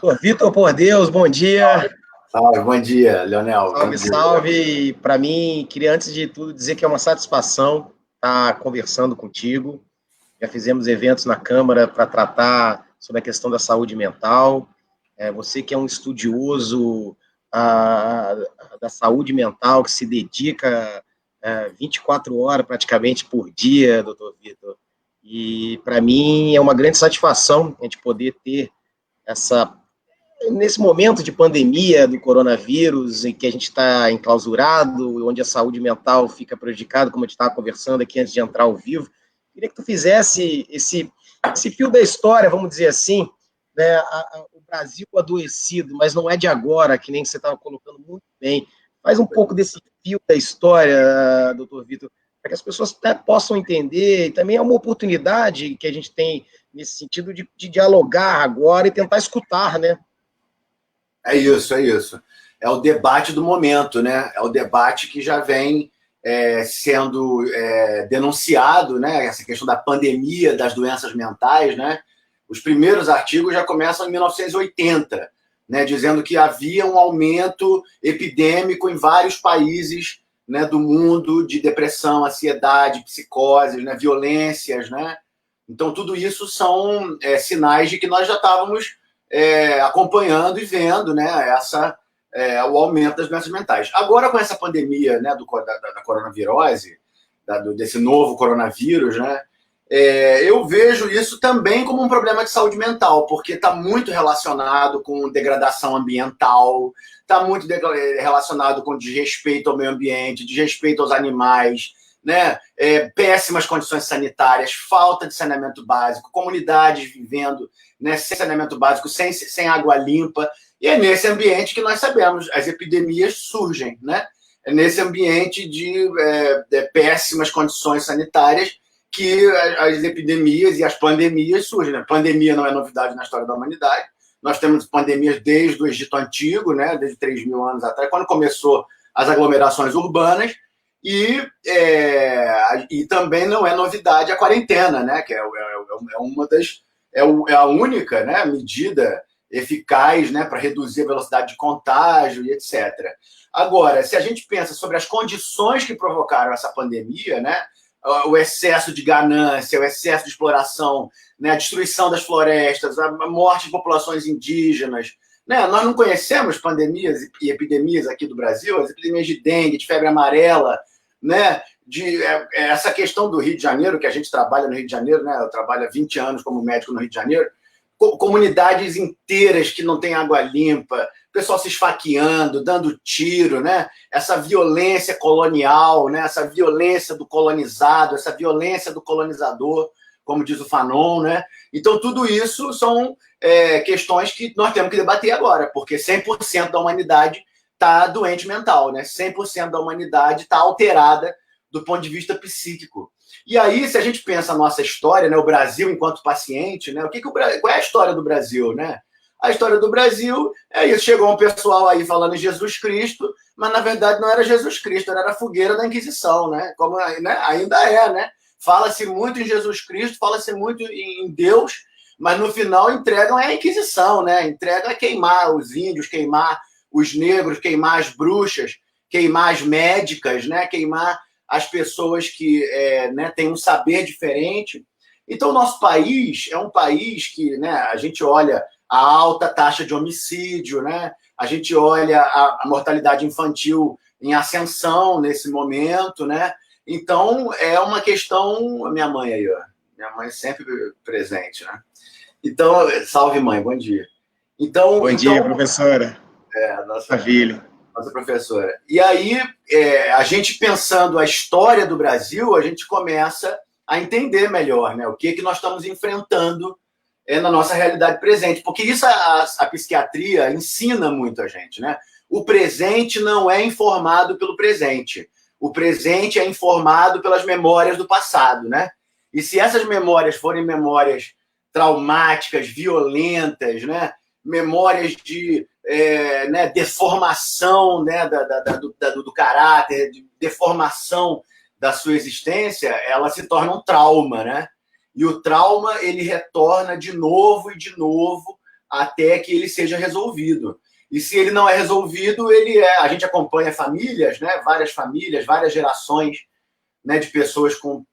Doutor Vitor, por Deus, bom dia. Salve, bom dia, Leonel. Salve, salve. Para mim, queria antes de tudo dizer que é uma satisfação estar conversando contigo. Já fizemos eventos na Câmara para tratar sobre a questão da saúde mental. Você que é um estudioso da saúde mental, que se dedica 24 horas praticamente por dia, doutor Vitor. E para mim é uma grande satisfação a gente poder ter nesse momento de pandemia do coronavírus, em que a gente está enclausurado, onde a saúde mental fica prejudicada, como a gente estava conversando aqui antes de entrar ao vivo, queria que tu fizesse esse fio da história, vamos dizer assim, né, o Brasil adoecido, mas não é de agora, que nem você estava colocando muito bem. Faz um pouco desse fio da história, doutor Vitor, para que as pessoas possam entender, e também é uma oportunidade que a gente tem nesse sentido de dialogar agora e tentar escutar, né? É isso, é isso. É o debate do momento, né? É o debate que já vem sendo denunciado, né? Essa questão da pandemia das doenças mentais, né? Os primeiros artigos já começam em 1980, né? Dizendo que havia um aumento epidêmico em vários países, né, do mundo de depressão, ansiedade, psicoses, né, violências, né? Então, tudo isso são sinais de que nós já estávamos acompanhando e vendo, né, o aumento das doenças mentais. Agora, com essa pandemia, né, da coronavirose, desse novo coronavírus, né, eu vejo isso também como um problema de saúde mental, porque está muito relacionado com degradação ambiental, está muito relacionado com desrespeito ao meio ambiente, desrespeito aos animais, né? Péssimas condições sanitárias, falta de saneamento básico, comunidades vivendo, né, sem saneamento básico, sem água limpa. E é nesse ambiente que nós sabemos, as epidemias surgem, né? É nesse ambiente de péssimas condições sanitárias que as epidemias e as pandemias surgem. Né? Pandemia não é novidade na história da humanidade. Nós temos pandemias desde o Egito Antigo, né? Desde 3.000 anos atrás, quando começou as aglomerações urbanas. E também não é novidade a quarentena, né? Que é a única, né, medida eficaz, né, para reduzir a velocidade de contágio e etc. Agora, se a gente pensa sobre as condições que provocaram essa pandemia, né, o excesso de ganância, o excesso de exploração, né, a destruição das florestas, a morte de populações indígenas, né, nós não conhecemos pandemias e epidemias aqui do Brasil, as epidemias de dengue, de febre amarela, né, essa questão do Rio de Janeiro, que a gente trabalha no Rio de Janeiro, né, eu trabalho há 20 anos como médico no Rio de Janeiro, comunidades inteiras que não têm água limpa, pessoal se esfaqueando, dando tiro, né, essa violência colonial, né, essa violência do colonizado, essa violência do colonizador, como diz o Fanon, né? Então, tudo isso são questões que nós temos que debater agora, porque 100% da humanidade está doente mental, né? 100% da humanidade está alterada do ponto de vista psíquico. E aí, se a gente pensa a nossa história, né, o Brasil enquanto paciente, né, qual é a história do Brasil, né? A história do Brasil é isso. Chegou um pessoal aí falando em Jesus Cristo, mas na verdade não era Jesus Cristo, era a fogueira da Inquisição, né? Como, né? Ainda é, né? Fala-se muito em Jesus Cristo, fala-se muito em Deus, mas no final entregam a Inquisição, né? Entregam a queimar os índios, queimar os negros, queimar as bruxas, queimar as médicas, né? Queimar as pessoas que né, têm um saber diferente. Então, o nosso país é um país que, né, a gente olha a alta taxa de homicídio, né? A gente olha a mortalidade infantil em ascensão nesse momento, né? Então, é uma questão... Minha mãe aí, ó. Minha mãe sempre presente, né? Então, salve, mãe, bom dia. Bom dia, professora. Nossa professora. E aí, a gente pensando a história do Brasil, a gente começa a entender melhor, né, o que nós estamos enfrentando na nossa realidade presente. Porque isso a psiquiatria ensina muito a gente, né? O presente não é informado pelo presente. O presente é informado pelas memórias do passado, né? E se essas memórias forem memórias traumáticas, violentas, né? Memórias de né, deformação, né, do caráter, de deformação da sua existência, ela se torna um trauma, né? E o trauma, ele retorna de novo e de novo até que ele seja resolvido. E se ele não é resolvido, a gente acompanha famílias, né, várias gerações, né, de pessoas com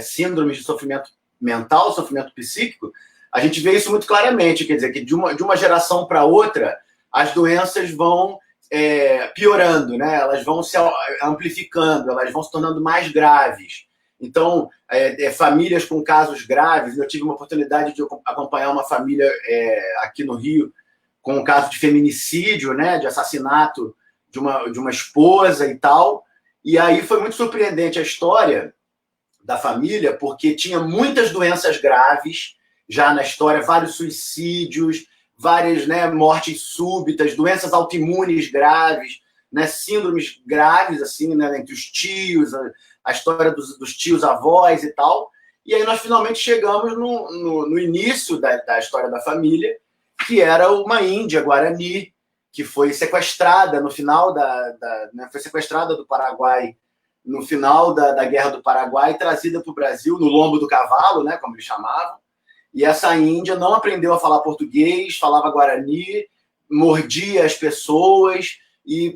síndromes de sofrimento mental, sofrimento psíquico. A gente vê isso muito claramente, quer dizer, que de uma geração para outra, as doenças vão piorando, né? Elas vão se amplificando, elas vão se tornando mais graves. Então, famílias com casos graves, eu tive uma oportunidade de acompanhar uma família aqui no Rio com um caso de feminicídio, né? De assassinato de uma esposa e tal. E aí foi muito surpreendente a história da família, porque tinha muitas doenças graves já na história, vários suicídios, várias, né, mortes súbitas, doenças autoimunes graves, né, síndromes graves, assim, né, entre os tios, a história dos tios-avós e tal. E aí nós finalmente chegamos no início da história da família, que era uma índia Guarani, que foi sequestrada no final foi sequestrada do Paraguai no final da Guerra do Paraguai, trazida para o Brasil no lombo do cavalo, né, como eles chamavam. E essa índia não aprendeu a falar português, falava Guarani, mordia as pessoas, e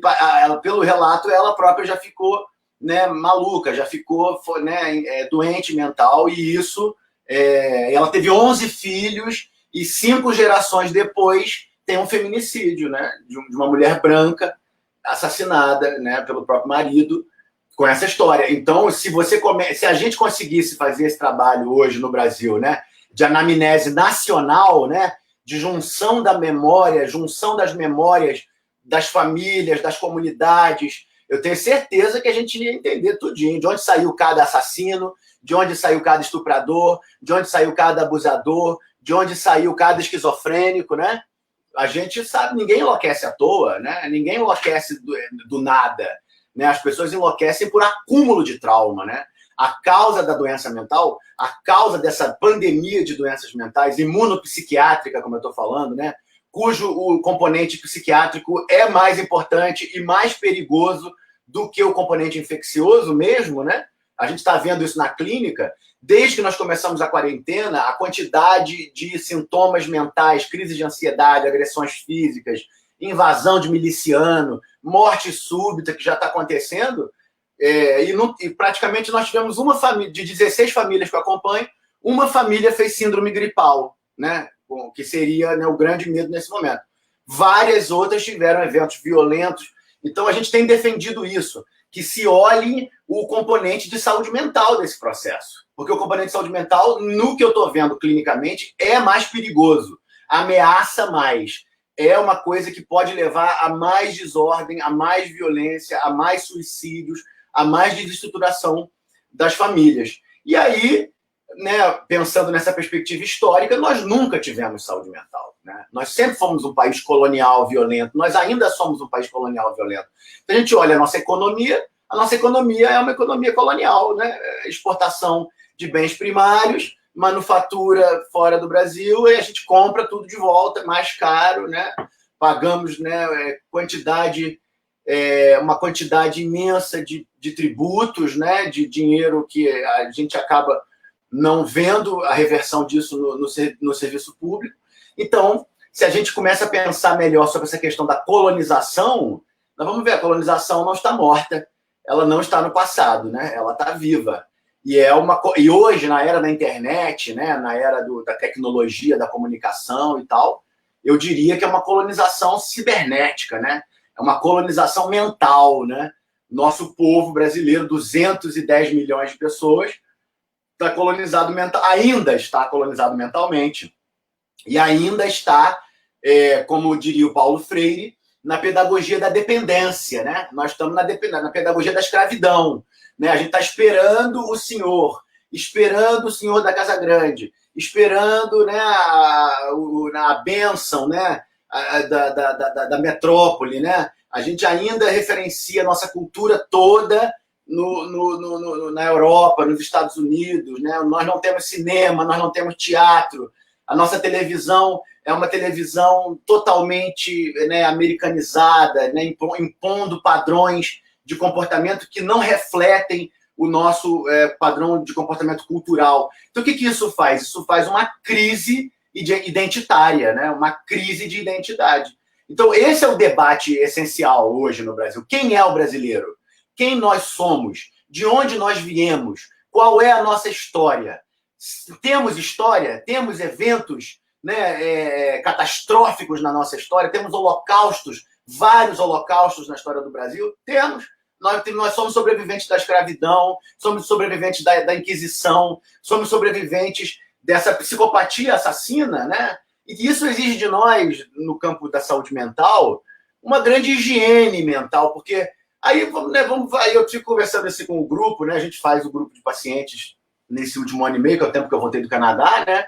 pelo relato ela própria já ficou, né, maluca, já ficou, né, doente mental, e isso, ela teve 11 filhos, e 5 gerações depois tem um feminicídio, né, de uma mulher branca assassinada, né, pelo próprio marido, com essa história. Então, se a gente conseguisse fazer esse trabalho hoje no Brasil, né, de anamnese nacional, né, de junção da memória, junção das memórias das famílias, das comunidades, eu tenho certeza que a gente ia entender tudinho, de onde saiu cada assassino, de onde saiu cada estuprador, de onde saiu cada abusador, de onde saiu cada esquizofrênico, né? A gente sabe, ninguém enlouquece à toa, né? Ninguém enlouquece do nada, né? As pessoas enlouquecem por acúmulo de trauma, né? A causa da doença mental, a causa dessa pandemia de doenças mentais, imunopsiquiátrica, como eu estou falando, né? Cujo o componente psiquiátrico é mais importante e mais perigoso do que o componente infeccioso mesmo, né? A gente está vendo isso na clínica. Desde que nós começamos a quarentena, a quantidade de sintomas mentais, crise de ansiedade, agressões físicas, invasão de miliciano, morte súbita que já está acontecendo, e praticamente nós tivemos uma família, de 16 famílias que eu acompanho, uma família fez síndrome gripal, né? Que seria, né, o grande medo nesse momento. Várias outras tiveram eventos violentos. Então, a gente tem defendido isso, que se olhe o componente de saúde mental desse processo. Porque o componente de saúde mental, no que eu estou vendo clinicamente, é mais perigoso, ameaça mais. É uma coisa que pode levar a mais desordem, a mais violência, a mais suicídios, a mais desestruturação das famílias. E aí, né, pensando nessa perspectiva histórica, nós nunca tivemos saúde mental, né? Nós sempre fomos um país colonial violento, nós ainda somos um país colonial violento. Então, a gente olha a nossa economia é uma economia colonial, né? Exportação de bens primários, manufatura fora do Brasil, e a gente compra tudo de volta, mais caro, né? Pagamos, né, uma quantidade imensa de tributos, né, de dinheiro que a gente acaba não vendo a reversão disso no serviço público. Então, se a gente começa a pensar melhor sobre essa questão da colonização, nós vamos ver, a colonização não está morta, ela não está no passado, né? Ela está viva. E hoje, na era da internet, né, na era da tecnologia, da comunicação e tal, eu diria que é uma colonização cibernética, né? É uma colonização mental, né? Nosso povo brasileiro, 210 milhões de pessoas, ainda está colonizado mentalmente e ainda está, como diria o Paulo Freire, na pedagogia da dependência, né? Nós estamos na pedagogia da escravidão, né? A gente está esperando o senhor da Casa Grande, esperando, né, a bênção, né, da metrópole, né? A gente ainda referencia a nossa cultura toda na Europa, nos Estados Unidos, né? Nós não temos cinema, nós não temos teatro. A nossa televisão é uma televisão totalmente, né, americanizada, né, impondo padrões de comportamento que não refletem o nosso padrão de comportamento cultural. Então, o que isso faz? Isso faz uma crise identitária, né? Uma crise de identidade. Então, esse é o debate essencial hoje no Brasil. Quem é o brasileiro? Quem nós somos? De onde nós viemos? Qual é a nossa história? Temos história? Temos eventos, né, catastróficos na nossa história? Temos holocaustos, vários holocaustos na história do Brasil? Temos. Nós somos sobreviventes da escravidão, somos sobreviventes da Inquisição, somos sobreviventes dessa psicopatia assassina, né? E isso exige de nós, no campo da saúde mental, uma grande higiene mental, porque aí, aí eu fico conversando assim com o grupo, né? A gente faz o grupo de pacientes nesse último ano e meio, que é o tempo que eu voltei do Canadá, né?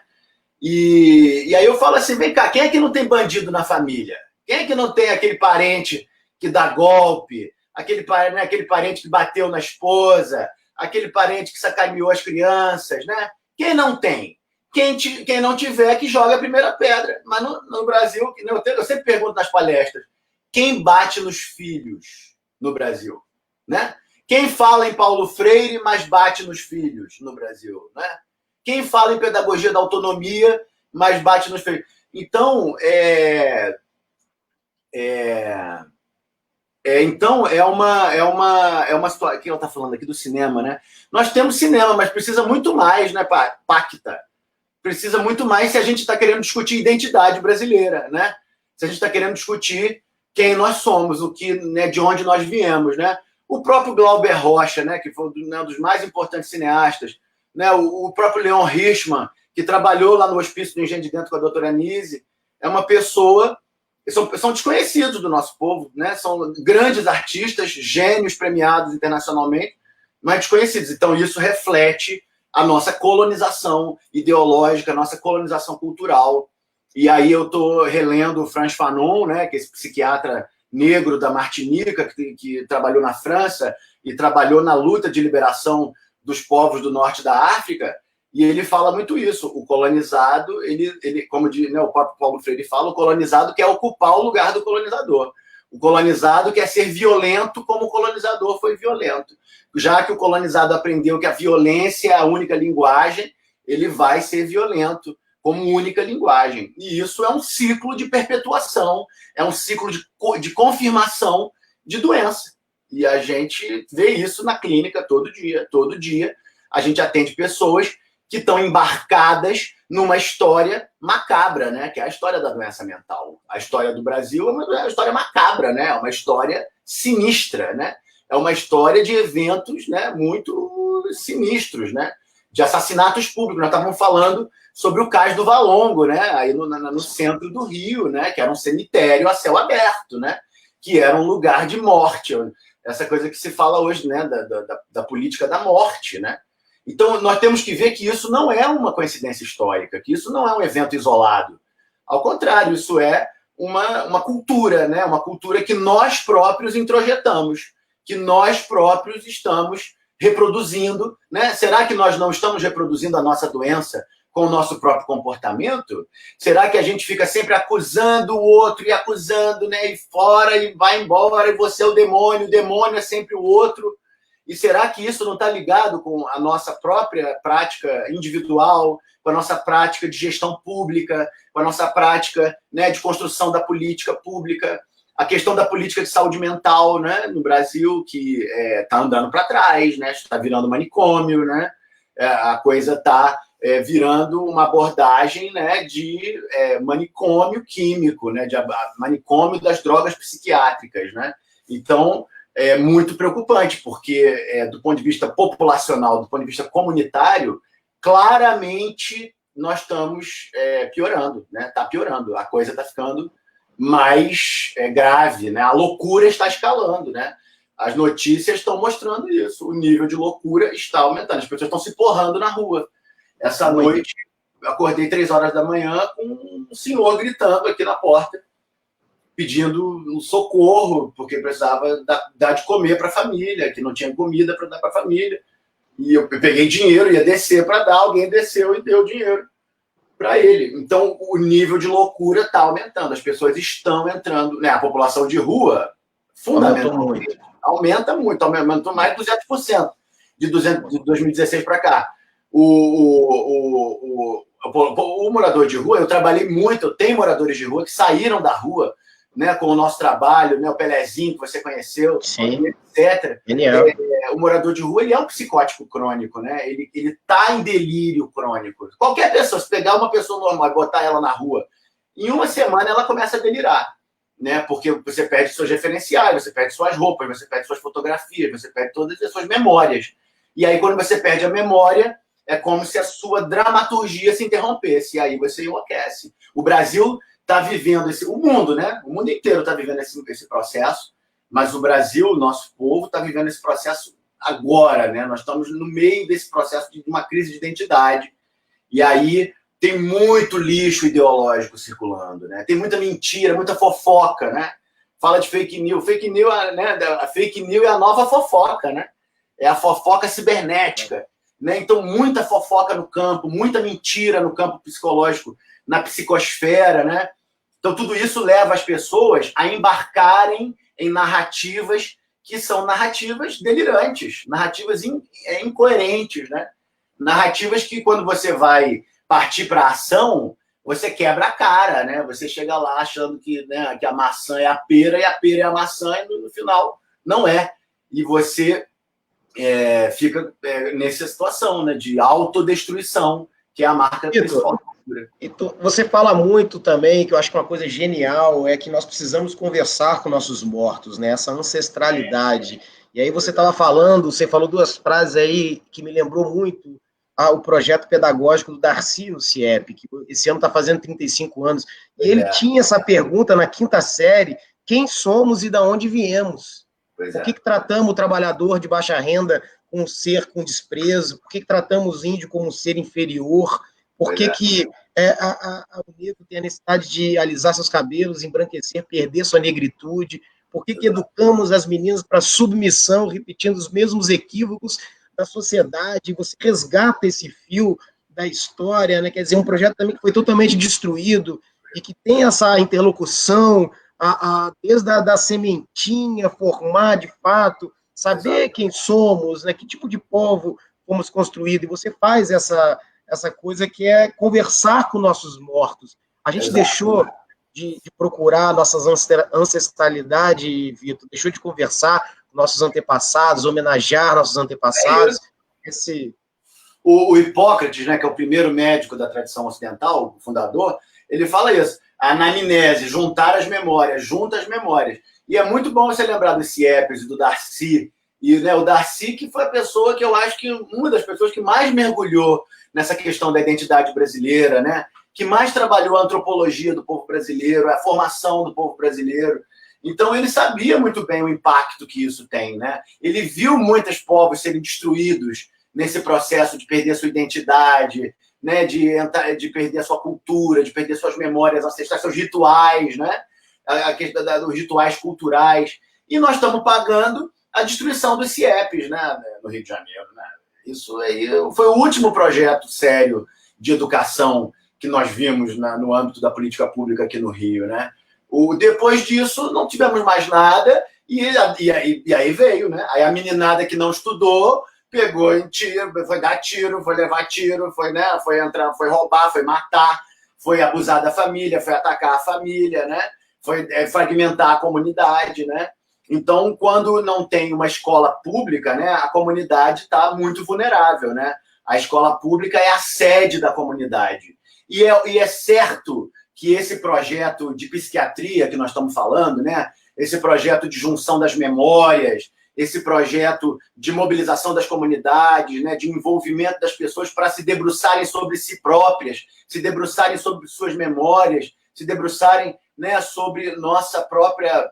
E aí eu falo assim, vem cá, quem é que não tem bandido na família? Quem é que não tem aquele parente que dá golpe, aquele parente que bateu na esposa, aquele parente que sacaneou as crianças, né? Quem não tem? Quem não tiver, que joga a primeira pedra. Mas no Brasil, eu sempre pergunto nas palestras, quem bate nos filhos no Brasil? Né? Quem fala em Paulo Freire, mas bate nos filhos no Brasil? Né? Quem fala em pedagogia da autonomia, mas bate nos filhos? Então, então é uma situação. Quem ela está falando aqui do cinema, né? Nós temos cinema, mas precisa muito mais, né, Pacta? Precisa muito mais se a gente está querendo discutir identidade brasileira, né? Se a gente está querendo discutir quem nós somos, o que, né, de onde nós viemos, né? O próprio Glauber Rocha, né, que foi um dos mais importantes cineastas, né? O próprio Leon Hirschman, que trabalhou lá no Hospício do Engenho de Dentro com a doutora Nise, é uma pessoa... São desconhecidos do nosso povo, né? São grandes artistas, gênios premiados internacionalmente, mas desconhecidos. Então, isso reflete a nossa colonização ideológica, a nossa colonização cultural. E aí eu estou relendo o Frantz Fanon, né, que é esse psiquiatra negro da Martinica, que trabalhou na França e trabalhou na luta de liberação dos povos do norte da África, e ele fala muito isso. O colonizado, ele como diz, né, o próprio Paulo Freire fala, o colonizado quer ocupar o lugar do colonizador. O colonizado quer ser violento como o colonizador foi violento. Já que o colonizado aprendeu que a violência é a única linguagem, ele vai ser violento como única linguagem. E isso é um ciclo de perpetuação, é um ciclo de confirmação de doença. E a gente vê isso na clínica todo dia. Todo dia a gente atende pessoas que estão embarcadas numa história macabra, né? Que é a história da doença mental. A história do Brasil é uma história macabra, né? É uma história sinistra, né? É uma história de eventos, né, muito sinistros, né? De assassinatos públicos. Nós estávamos falando sobre o Cais do Valongo, né? Aí no centro do Rio, né? Que era um cemitério a céu aberto, né? Que era um lugar de morte. Essa coisa que se fala hoje, né? Da política da morte, né? Então, nós temos que ver que isso não é uma coincidência histórica, que isso não é um evento isolado. Ao contrário, isso é uma cultura, né? Uma cultura que nós próprios introjetamos, que nós próprios estamos reproduzindo, né? Será que nós não estamos reproduzindo a nossa doença com o nosso próprio comportamento? Será que a gente fica sempre acusando o outro e acusando, né? E fora e vai embora, e você é o demônio é sempre o outro? E será que isso não está ligado com a nossa própria prática individual, com a nossa prática de gestão pública, com a nossa prática, né, de construção da política pública? A questão da política de saúde mental, né, no Brasil, que está andando para trás, né, está virando manicômio, né, a coisa está virando uma abordagem, né, de manicômio químico, né, de manicômio das drogas psiquiátricas, né? Então, é muito preocupante, porque do ponto de vista populacional, do ponto de vista comunitário, claramente nós estamos piorando, né? Está piorando, a coisa está ficando mais grave, né? A loucura está escalando, né? As notícias estão mostrando isso, o nível de loucura está aumentando, as pessoas estão se porrando na rua. Essa noite, eu acordei 3 horas da manhã com um senhor gritando aqui na porta, pedindo um socorro, porque precisava dar de comer para a família, que não tinha comida para dar para a família. E eu peguei dinheiro, ia descer para dar, alguém desceu e deu dinheiro para ele. Então, o nível de loucura está aumentando, as pessoas estão entrando, né? A população de rua, fundamentalmente, aumentou mais de 200%, de 2016 para cá. O o morador de rua, eu trabalhei muito, eu tenho moradores de rua que saíram da rua, né, com o nosso trabalho, né, o Pelezinho, que você conheceu, Sim. etc. Genial. O morador de rua, ele é um psicótico crônico, né? Ele está em delírio crônico. Qualquer pessoa, se pegar uma pessoa normal e botar ela na rua, em uma semana ela começa a delirar, né? Porque você perde seus referenciais, você perde suas roupas, você perde suas fotografias, você perde todas as suas memórias. E aí, quando você perde a memória, é como se a sua dramaturgia se interrompesse, e aí você enlouquece. O Brasil está vivendo o mundo, né? O mundo inteiro está vivendo esse processo, mas o Brasil, o nosso povo, está vivendo esse processo agora, né? Nós estamos no meio desse processo de uma crise de identidade, e aí tem muito lixo ideológico circulando, né? Tem muita mentira, muita fofoca, né? Fala de fake news. Fake news, né? A fake news é a nova fofoca, né? É a fofoca cibernética, né? Então, muita fofoca no campo, muita mentira no campo psicológico, na psicosfera, né? Então, tudo isso leva as pessoas a embarcarem em narrativas que são narrativas delirantes, narrativas incoerentes, né? Narrativas que, quando você vai partir para a ação, você quebra a cara, né? Você chega lá achando que, né, que a maçã é a pera e a pera é a maçã, e no final não é. E você fica nessa situação, né, de autodestruição, que é a marca principal da cultura. Você fala muito também, que eu acho que uma coisa genial é que nós precisamos conversar com nossos mortos, né? Essa ancestralidade. E aí você falou duas frases aí que me lembrou muito o projeto pedagógico do Darcy no CIEP, que esse ano está fazendo 35 anos. E ele tinha essa pergunta na quinta série: quem somos e de onde viemos? Por que tratamos o trabalhador de baixa renda como um ser com desprezo? Por que tratamos o índio como um ser inferior? Por que o negro tem a necessidade de alisar seus cabelos, embranquecer, perder sua negritude? Por que educamos as meninas para submissão, repetindo os mesmos equívocos da sociedade? Você resgata esse fio da história, né? Quer dizer, um projeto também que foi totalmente destruído e que tem essa interlocução, desde a sementinha, formar de fato, saber quem somos, né? Que tipo de povo fomos construídos, e você faz essa coisa que é conversar com nossos mortos. A gente deixou de procurar nossas ancestralidade, Vitor, deixou de conversar com nossos antepassados, homenagear nossos antepassados. O Hipócrates, né, que é o primeiro médico da tradição ocidental, o fundador, ele fala isso: a anamnese, juntar as memórias, junta as memórias. E é muito bom você lembrar do Siepes e do Darcy. E, né, o Darcy, que foi a pessoa que eu acho que uma das pessoas que mais mergulhou nessa questão da identidade brasileira, né? Que mais trabalhou a antropologia do povo brasileiro, a formação do povo brasileiro. Então, ele sabia muito bem o impacto que isso tem, né? Ele viu muitos povos serem destruídos nesse processo de perder sua identidade, né? De perder a sua cultura, de perder suas memórias ancestrais, seus rituais, né? A questão dos rituais culturais. E nós estamos pagando a destruição dos CIEPs, né? No Rio de Janeiro, né? Isso aí foi o último projeto sério de educação que nós vimos no âmbito da política pública aqui no Rio, né? Depois disso, não tivemos mais nada, e aí veio, né? Aí a meninada que não estudou pegou em tiro, foi dar tiro, foi levar tiro, foi entrar, foi roubar, foi matar, foi abusar da família, foi atacar a família, né? Foi fragmentar a comunidade, né? Então, quando não tem uma escola pública, né, a comunidade está muito vulnerável, né? A escola pública é a sede da comunidade. E é certo que esse projeto de psiquiatria que nós estamos falando, né, esse projeto de junção das memórias, esse projeto de mobilização das comunidades, né, de envolvimento das pessoas para se debruçarem sobre si próprias, se debruçarem sobre suas memórias, se debruçarem, né, sobre nossa própria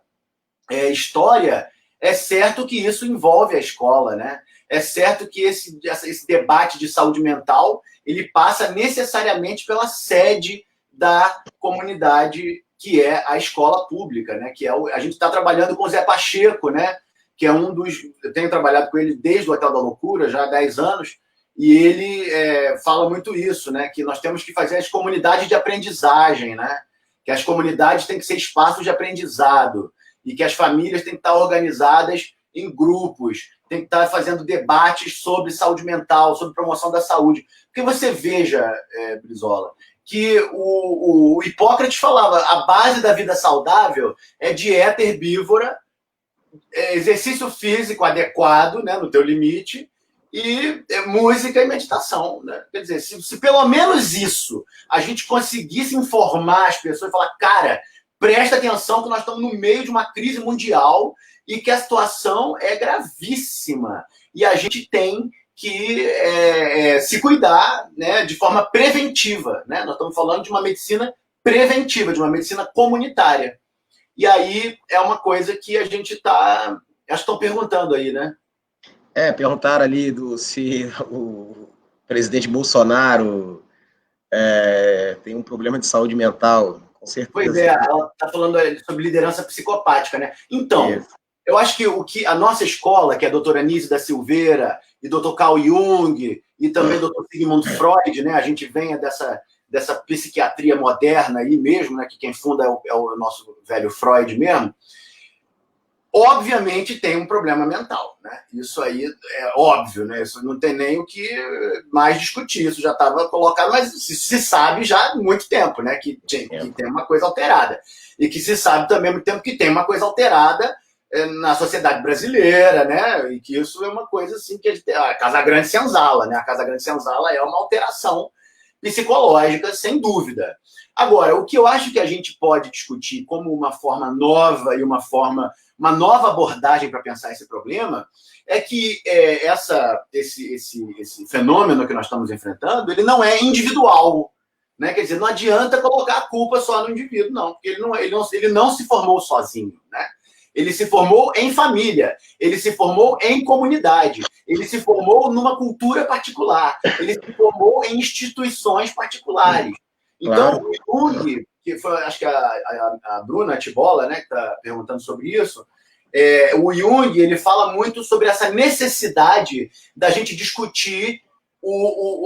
história, é certo que isso envolve a escola, né? É certo que esse debate de saúde mental ele passa necessariamente pela sede da comunidade, que é a escola pública, né? Que a gente está trabalhando com o Zé Pacheco, né? Que é eu tenho trabalhado com ele desde o Hotel da Loucura, já há 10 anos, e ele fala muito isso, né? Que nós temos que fazer as comunidades de aprendizagem, né? Que as comunidades têm que ser espaços de aprendizado, e que as famílias têm que estar organizadas em grupos, tem que estar fazendo debates sobre saúde mental, sobre promoção da saúde. Porque você veja, Brizola, que o Hipócrates falava, a base da vida saudável é dieta herbívora, exercício físico adequado, né, no teu limite, e música e meditação. Né? Quer dizer, se pelo menos isso a gente conseguisse informar as pessoas e falar, cara, presta atenção que nós estamos no meio de uma crise mundial e que a situação é gravíssima. E a gente tem que se cuidar, né, de forma preventiva. Né? Nós estamos falando de uma medicina preventiva, de uma medicina comunitária. E aí é uma coisa que a gente está... Acho que estão perguntando aí, né? Perguntaram ali se o presidente Bolsonaro tem um problema de saúde mental, com certeza. Pois é, ela está falando sobre liderança psicopática, né? Então, eu acho que o que a nossa escola, que é a doutora Anísio da Silveira, e doutor Carl Jung, e também doutor Sigmund Freud, né? A gente vem dessa psiquiatria moderna aí mesmo, né? Que quem funda é o nosso velho Freud mesmo. Obviamente tem um problema mental, né? Isso aí é óbvio, né? Isso não tem nem o que mais discutir, isso já estava colocado, mas se sabe já há muito tempo, né? Que tem uma coisa alterada. E que se sabe também há muito tempo que tem uma coisa alterada na sociedade brasileira, né? E que isso é uma coisa assim que a Casagrande Senzala, né? A Casagrande Senzala é uma alteração psicológica, sem dúvida. Agora, o que eu acho que a gente pode discutir como uma forma nova e uma nova abordagem para pensar esse problema é que esse fenômeno que nós estamos enfrentando, ele não é individual, né? Quer dizer, não adianta colocar a culpa só no indivíduo, não, porque ele não se formou sozinho, né? Ele se formou em família, ele se formou em comunidade, ele se formou numa cultura particular, ele se formou em instituições particulares. Então, o Jung, que foi, acho que a Bruna Tibola, né, que está perguntando sobre isso, o Jung, ele fala muito sobre essa necessidade da gente discutir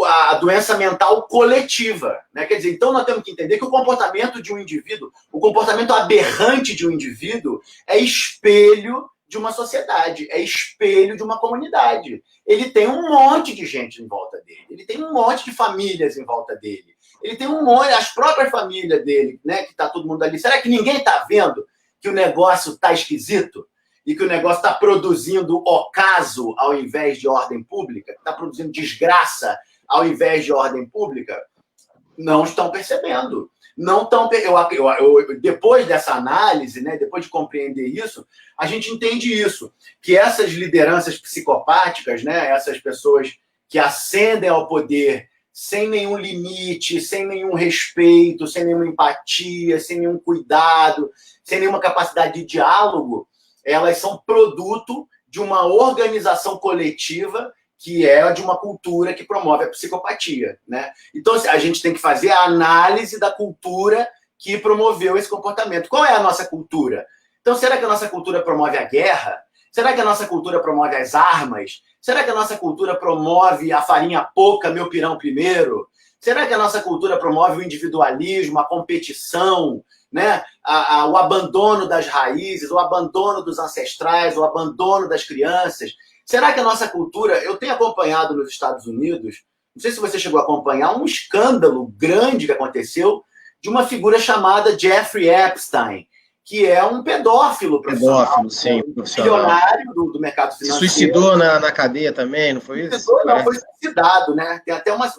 a doença mental coletiva. Né? Quer dizer, então nós temos que entender que o comportamento de um indivíduo, o comportamento aberrante de um indivíduo é espelho de uma sociedade, é espelho de uma comunidade. Ele tem um monte de gente em volta dele, ele tem um monte de famílias em volta dele, ele tem um monte, as próprias famílias dele, né, que está todo mundo ali. Será que ninguém está vendo que o negócio está esquisito? E que o negócio está produzindo ocaso ao invés de ordem pública? Está produzindo desgraça ao invés de ordem pública? Não estão percebendo. Não estão. Depois dessa análise, né, depois de compreender isso, a gente entende isso, que essas lideranças psicopáticas, né, essas pessoas que ascendem ao poder sem nenhum limite, sem nenhum respeito, sem nenhuma empatia, sem nenhum cuidado, sem nenhuma capacidade de diálogo, elas são produto de uma organização coletiva que é de uma cultura que promove a psicopatia, né? Então, a gente tem que fazer a análise da cultura que promoveu esse comportamento. Qual é a nossa cultura? Então, será que a nossa cultura promove a guerra? Será que a nossa cultura promove as armas? Será que a nossa cultura promove a farinha pouca, meu pirão primeiro? Será que a nossa cultura promove o individualismo, a competição, né? O abandono das raízes, o abandono dos ancestrais, o abandono das crianças? Será que a nossa cultura... Eu tenho acompanhado nos Estados Unidos, não sei se você chegou a acompanhar, um escândalo grande que aconteceu de uma figura chamada Jeffrey Epstein, que é um pedófilo profissional. Pedófilo, sim, profissional. Milionário do mercado financeiro. Se suicidou na cadeia também, não foi isso? Não, foi suicidado, né? Tem até uma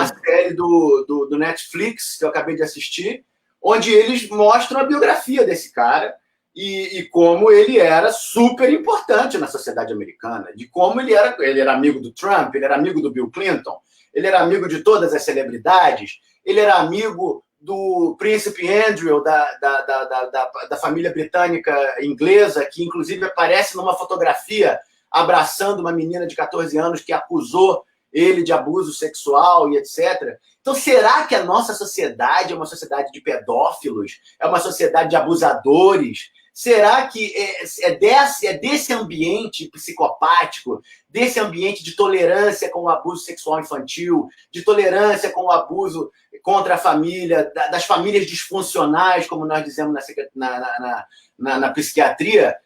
série do Netflix, que eu acabei de assistir, onde eles mostram a biografia desse cara e como ele era super importante na sociedade americana, de como ele era amigo do Trump, ele era amigo do Bill Clinton, ele era amigo de todas as celebridades, ele era amigo do príncipe Andrew, da família britânica inglesa, que inclusive aparece numa fotografia abraçando uma menina de 14 anos que acusou ele de abuso sexual e etc. Então, será que a nossa sociedade é uma sociedade de pedófilos? É uma sociedade de abusadores? Será que é desse ambiente psicopático, desse ambiente de tolerância com o abuso sexual infantil, de tolerância com o abuso contra a família, das famílias disfuncionais, como nós dizemos na psiquiatria,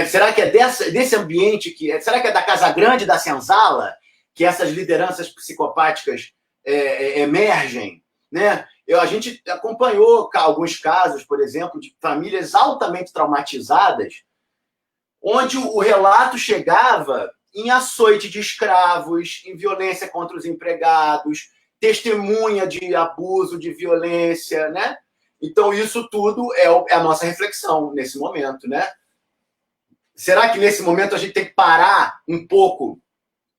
Será que é desse ambiente será que é da Casa Grande, da Senzala, que essas lideranças psicopáticas emergem, né? A gente acompanhou alguns casos, por exemplo, de famílias altamente traumatizadas, onde o relato chegava em açoite de escravos, em violência contra os empregados, testemunha de abuso, de violência, né? Então, isso tudo é a nossa reflexão nesse momento, né? Será que nesse momento a gente tem que parar um pouco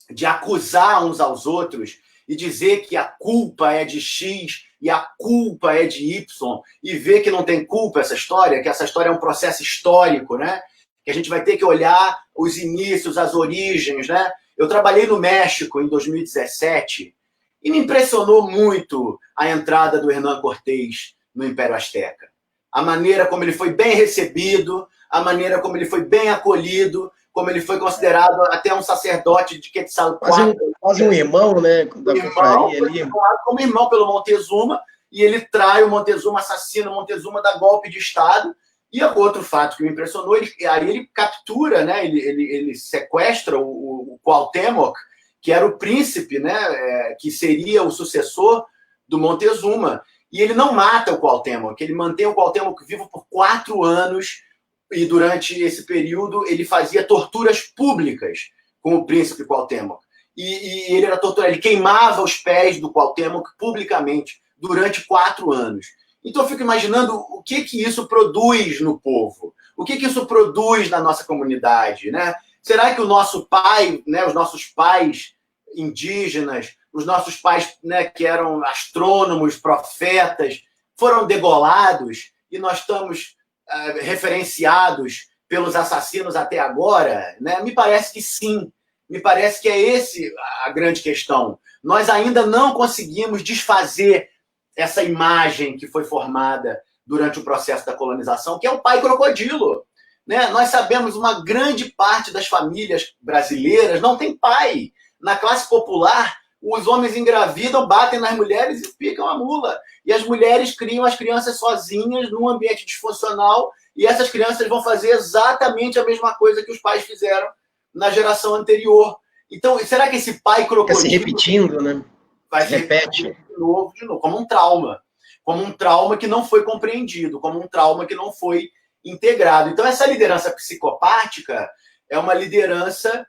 de acusar uns aos outros e dizer que a culpa é de X e a culpa é de Y e ver que não tem culpa essa história, que essa história é um processo histórico, né? Que a gente vai ter que olhar os inícios, as origens, né? Eu trabalhei no México em 2017 e me impressionou muito a entrada do Hernán Cortés no Império Azteca. A maneira como ele foi bem recebido, a maneira como ele foi bem acolhido, como ele foi considerado até um sacerdote de Quetzalcóatl. Quase um irmão, né? Da confraria ali. Como irmão pelo Montezuma, e ele trai o Montezuma, assassina o Montezuma, dá golpe de Estado. E outro fato que me impressionou, aí ele captura, né? Ele sequestra o Cuauhtémoc, que era o príncipe, né? Que seria o sucessor do Montezuma. E ele não mata o Cuauhtémoc, ele mantém o Cuauhtémoc vivo por 4 anos, e durante esse período ele fazia torturas públicas com o príncipe Cuauhtémoc. E ele era torturado, ele queimava os pés do Cuauhtémoc publicamente durante 4 anos. Então eu fico imaginando o que isso produz no povo, o que isso produz na nossa comunidade, né? Será que o nosso pai, né, os nossos pais indígenas, os nossos pais, né, que eram astrônomos, profetas, foram degolados e nós estamos referenciados pelos assassinos até agora, né? Me parece que sim. Me parece que é esse a grande questão. Nós ainda não conseguimos desfazer essa imagem que foi formada durante o processo da colonização, que é o pai crocodilo, né? Nós sabemos uma grande parte das famílias brasileiras não tem pai. Na classe popular, os homens engravidam, batem nas mulheres e picam a mula. E as mulheres criam as crianças sozinhas num ambiente disfuncional e essas crianças vão fazer exatamente a mesma coisa que os pais fizeram na geração anterior. Então, será que esse pai crocodilo... Fica se repetindo, né? Vai se repetir de novo, como um trauma. Como um trauma que não foi compreendido, como um trauma que não foi integrado. Então, essa liderança psicopática é uma liderança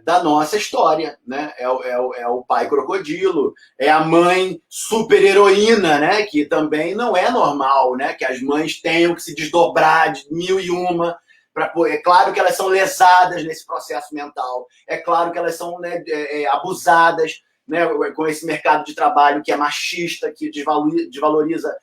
da nossa história, né? É o pai crocodilo, é a mãe super heroína, né? Que também não é normal, né? Que as mães tenham que se desdobrar de 1001. É claro que elas são lesadas nesse processo mental, é claro que elas são, né, abusadas, né, com esse mercado de trabalho que é machista, que desvaloriza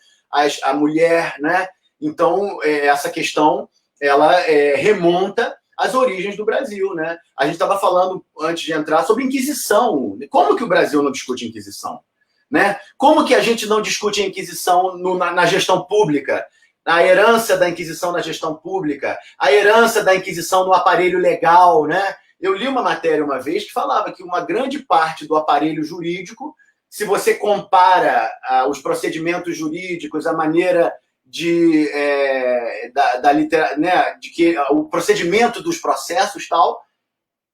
a mulher, né? Então, essa questão ela remonta às origens do Brasil, né? A gente estava falando, antes de entrar, sobre Inquisição. Como que o Brasil não discute Inquisição? Né? Como que a gente não discute a Inquisição na gestão pública? A herança da Inquisição na gestão pública, a herança da Inquisição no aparelho legal, né? Eu li uma matéria uma vez que falava que uma grande parte do aparelho jurídico, se você compara os procedimentos jurídicos, a maneira né, de que o procedimento dos processos tal,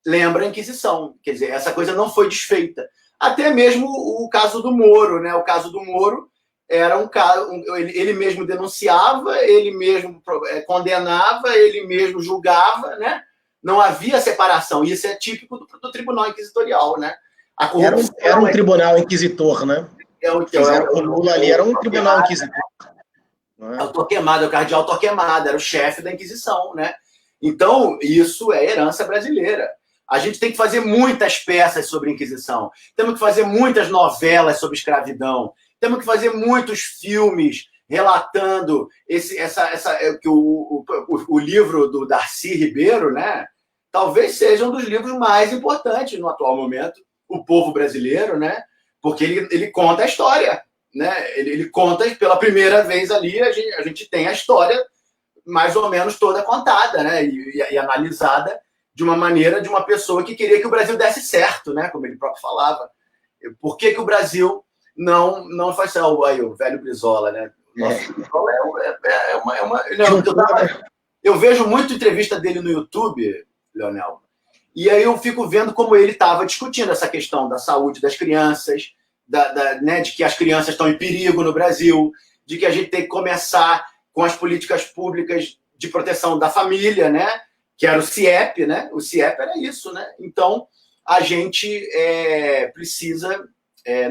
lembra a Inquisição. Quer dizer, essa coisa não foi desfeita. Até mesmo o caso do Moro, né? O caso do Moro era um caso, ele mesmo denunciava, ele mesmo condenava, ele mesmo julgava, né? Não havia separação. Isso é típico do Tribunal Inquisitorial, né? A corrupção era um tribunal inquisitor, né? O Lula ali era um tribunal inquisitor. É o Torquemada, o cardeal Torquemada, era o chefe da Inquisição, né? Então, isso é herança brasileira. A gente tem que fazer muitas peças sobre Inquisição. Temos que fazer muitas novelas sobre escravidão. Temos que fazer muitos filmes relatando que o livro do Darcy Ribeiro, né? Talvez seja um dos livros mais importantes no atual momento, O Povo Brasileiro, né? Porque ele conta a história. Né? Ele conta pela primeira vez ali, a gente tem a história mais ou menos toda contada, né? E analisada de uma maneira de uma pessoa que queria que o Brasil desse certo, né? Como ele próprio falava. Por que o Brasil não faz aí o velho Brizola, né? Nossa, Brizola Eu vejo muito entrevista dele no YouTube, Leonel, e aí eu fico vendo como ele estava discutindo essa questão da saúde das crianças, né, de que as crianças estão em perigo no Brasil, de que a gente tem que começar com as políticas públicas de proteção da família, né, que era o CIEP, né? O CIEP era isso, né? Então, a gente precisa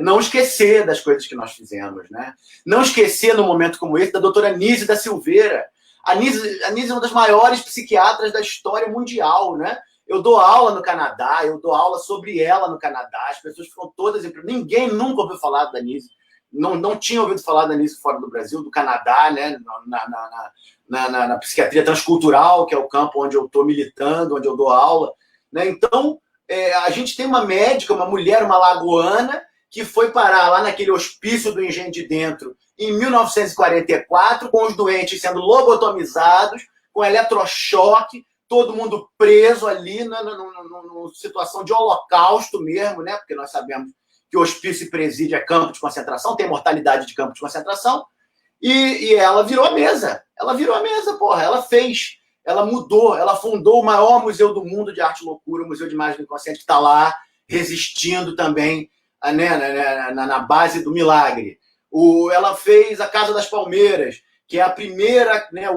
não esquecer das coisas que nós fizemos, né? Não esquecer, num momento como esse, da doutora Anísia da Silveira. A Anísia é uma das maiores psiquiatras da história mundial, né? Eu dou aula no Canadá, eu dou aula sobre ela no Canadá, as pessoas ficam todas... Ninguém nunca ouviu falar da Anísia, não tinha ouvido falar da Anísia fora do Brasil, do Canadá, né? Na psiquiatria transcultural, que é o campo onde eu estou militando, onde eu dou aula, né? Então, a gente tem uma médica, uma mulher, uma lagoana, que foi parar lá naquele hospício do Engenho de Dentro em 1944, com os doentes sendo lobotomizados, com eletrochoque, todo mundo preso ali, numa situação de holocausto mesmo, né? Porque nós sabemos que o hospício e presídio é campo de concentração, tem mortalidade de campo de concentração, e ela virou a mesa. Ela virou a mesa, porra. Ela fez, ela mudou, ela fundou o maior museu do mundo de arte e loucura, o Museu de Imagem do Inconsciente, que está lá, resistindo também, né, na base do milagre. Ela fez a Casa das Palmeiras, que é a primeira, né, é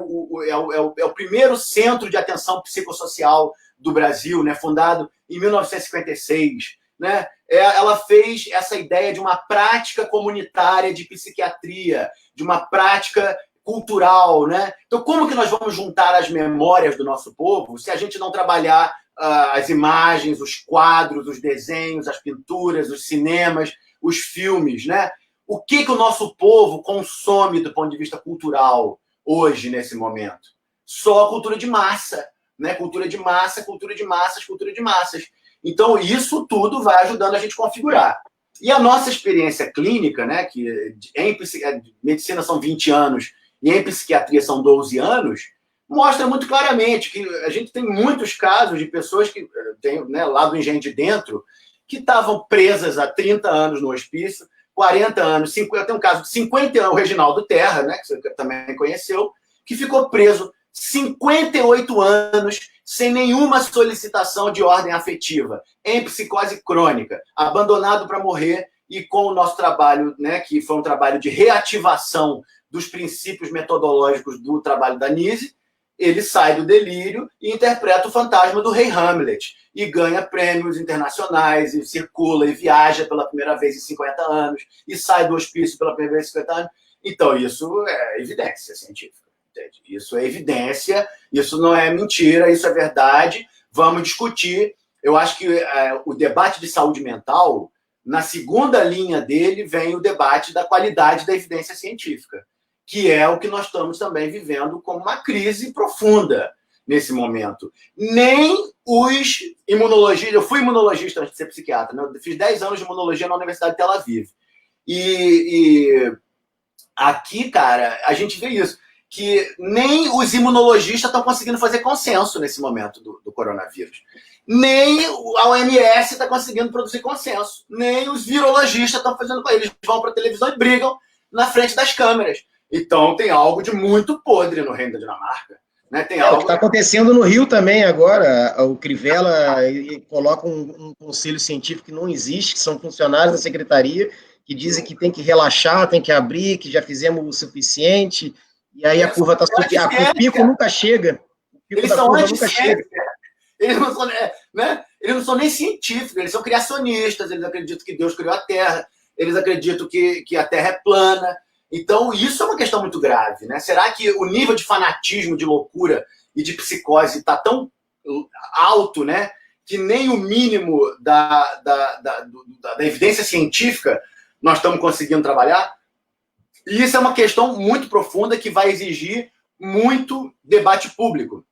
o primeiro centro de atenção psicossocial do Brasil, né, fundado em 1956. Né? Ela fez essa ideia de uma prática comunitária de psiquiatria, de uma prática cultural. Né? Então, como que nós vamos juntar as memórias do nosso povo se a gente não trabalhar as imagens, os quadros, os desenhos, as pinturas, os cinemas, os filmes, né? O que o nosso povo consome do ponto de vista cultural hoje, nesse momento? Só a cultura de massa, né? Cultura de massa, cultura de massas, cultura de massas. Então, isso tudo vai ajudando a gente a configurar. E a nossa experiência clínica, né, que em medicina são 20 anos e em psiquiatria são 12 anos, mostra muito claramente que a gente tem muitos casos de pessoas que tem, né, lá do Engenho de Dentro, que estavam presas há 30 anos no hospício, 40 anos, 50, tem um caso de 50 anos, o Reginaldo Terra, né, que você também conheceu, que ficou preso 58 anos sem nenhuma solicitação de ordem afetiva, em psicose crônica, abandonado para morrer, e com o nosso trabalho, né, que foi um trabalho de reativação dos princípios metodológicos do trabalho da Nise, ele sai do delírio e interpreta o fantasma do rei Hamlet, e ganha prêmios internacionais, e circula, e viaja pela primeira vez em 50 anos, e sai do hospício pela primeira vez em 50 anos. Então, isso é evidência científica. Entende? Isso é evidência, isso não é mentira, isso é verdade. Vamos discutir. Eu acho que o debate de saúde mental, na segunda linha dele, vem o debate da qualidade da evidência científica, que é o que nós estamos também vivendo como uma crise profunda nesse momento. Nem os imunologistas... Eu fui imunologista antes de ser psiquiatra, né? Eu fiz 10 anos de imunologia na Universidade de Tel Aviv. E aqui, cara, a gente vê isso, que nem os imunologistas estão conseguindo fazer consenso nesse momento do coronavírus. Nem a OMS está conseguindo produzir consenso. Nem os virologistas estão fazendo... Eles vão para a televisão e brigam na frente das câmeras. Então, tem algo de muito podre no Reino da Dinamarca. Né? Tem algo... O que está acontecendo no Rio também agora. O Crivella coloca um conselho científico que não existe, que são funcionários da secretaria, que dizem que tem que relaxar, tem que abrir, que já fizemos o suficiente, e aí a curva está subindo. O pico nunca chega. O pico eles da são curva nunca chega. Eles não são, né? Eles não são nem científicos, eles são criacionistas, eles acreditam que Deus criou a Terra, eles acreditam que a Terra é plana. Então, isso é uma questão muito grave, né? Será que o nível de fanatismo, de loucura e de psicose está tão alto, né, que nem o mínimo da evidência científica nós estamos conseguindo trabalhar? E isso é uma questão muito profunda que vai exigir muito debate público.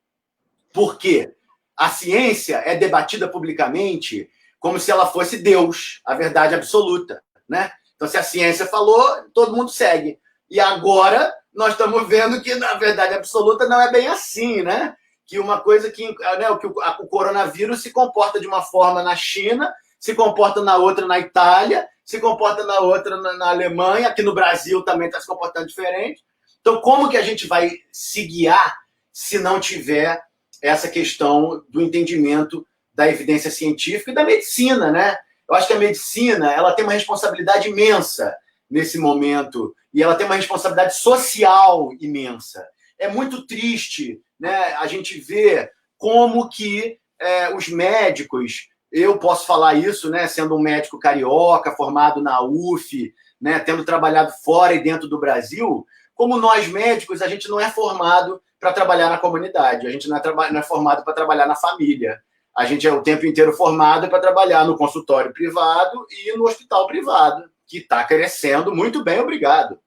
Por quê? A ciência é debatida publicamente como se ela fosse Deus, a verdade absoluta, né? Então, se a ciência falou, todo mundo segue. E agora, nós estamos vendo que, na verdade absoluta, não é bem assim, né? Que uma coisa que, né, que o coronavírus se comporta de uma forma na China, se comporta na outra na Itália, se comporta na outra na Alemanha, aqui no Brasil também está se comportando diferente. Então, como que a gente vai se guiar se não tiver essa questão do entendimento da evidência científica e da medicina, né? Eu acho que a medicina ela tem uma responsabilidade imensa nesse momento e ela tem uma responsabilidade social imensa. É muito triste, né, a gente ver como que os médicos, eu posso falar isso, né, sendo um médico carioca, formado na UF, né, tendo trabalhado fora e dentro do Brasil, como nós médicos, a gente não é formado para trabalhar na comunidade, a gente não é formado para trabalhar na família. A gente é o tempo inteiro formado para trabalhar no consultório privado e no hospital privado, que está crescendo muito bem, obrigado.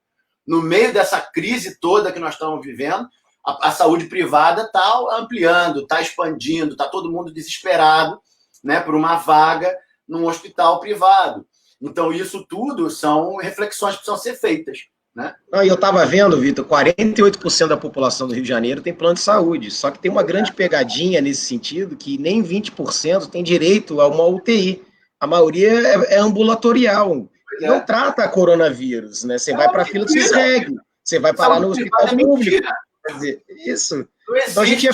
No meio dessa crise toda que nós estamos vivendo, a saúde privada está ampliando, está expandindo, está todo mundo desesperado, né, por uma vaga num hospital privado. Então, isso tudo são reflexões que precisam ser feitas. Né? Não, e eu estava vendo, Vitor, 48% da população do Rio de Janeiro tem plano de saúde, só que tem uma grande pegadinha nesse sentido, que nem 20% tem direito a uma UTI. A maioria é ambulatorial. E não trata coronavírus, né? Você vai para a fila do CISREG, você vai parar no hospital público. Quer dizer, isso. Então a gente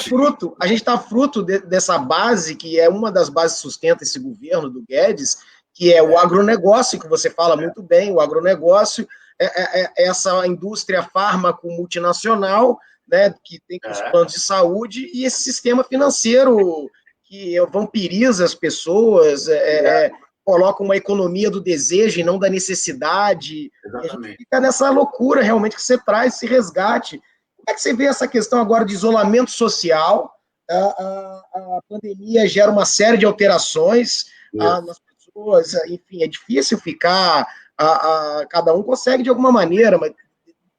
está fruto dessa base, que é uma das bases que sustenta esse governo do Guedes, que é o agronegócio, que você fala muito bem, o agronegócio, essa indústria fármaco multinacional, né, que tem os planos de saúde, e esse sistema financeiro que vampiriza as pessoas, coloca uma economia do desejo e não da necessidade. Exatamente. E a gente fica nessa loucura realmente que você traz, esse resgate. Como é que você vê essa questão agora de isolamento social? A pandemia gera uma série de alterações nas pessoas, enfim, é difícil ficar... cada um consegue de alguma maneira, mas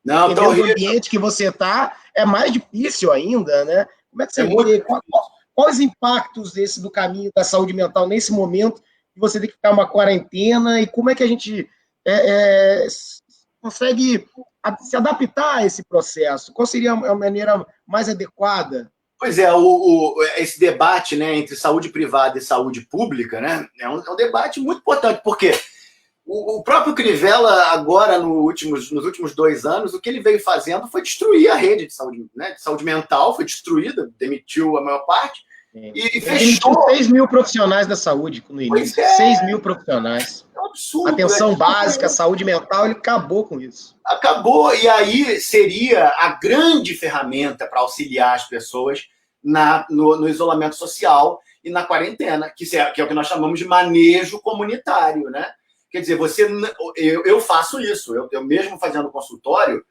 dependendo do ambiente que você está, é mais difícil ainda, né? Como é que você vê? Quais os impactos do caminho da saúde mental nesse momento que você tem que ficar uma quarentena, e como é que a gente consegue se adaptar a esse processo? Qual seria a maneira mais adequada? Pois é, esse debate, né, entre saúde privada e saúde pública, né, é um debate muito importante, porque o próprio Crivella, agora, nos últimos 2 anos, o que ele veio fazendo foi destruir a rede de saúde, né, de saúde mental, foi destruída, demitiu a maior parte, e fechou... 6 mil profissionais da saúde no início, 6 mil profissionais. É um absurdo. Atenção básica, saúde mental, ele acabou com isso. Acabou, e aí seria a grande ferramenta para auxiliar as pessoas no isolamento social e na quarentena, que é o que nós chamamos de manejo comunitário, né? Quer dizer, eu faço isso, eu mesmo fazendo consultório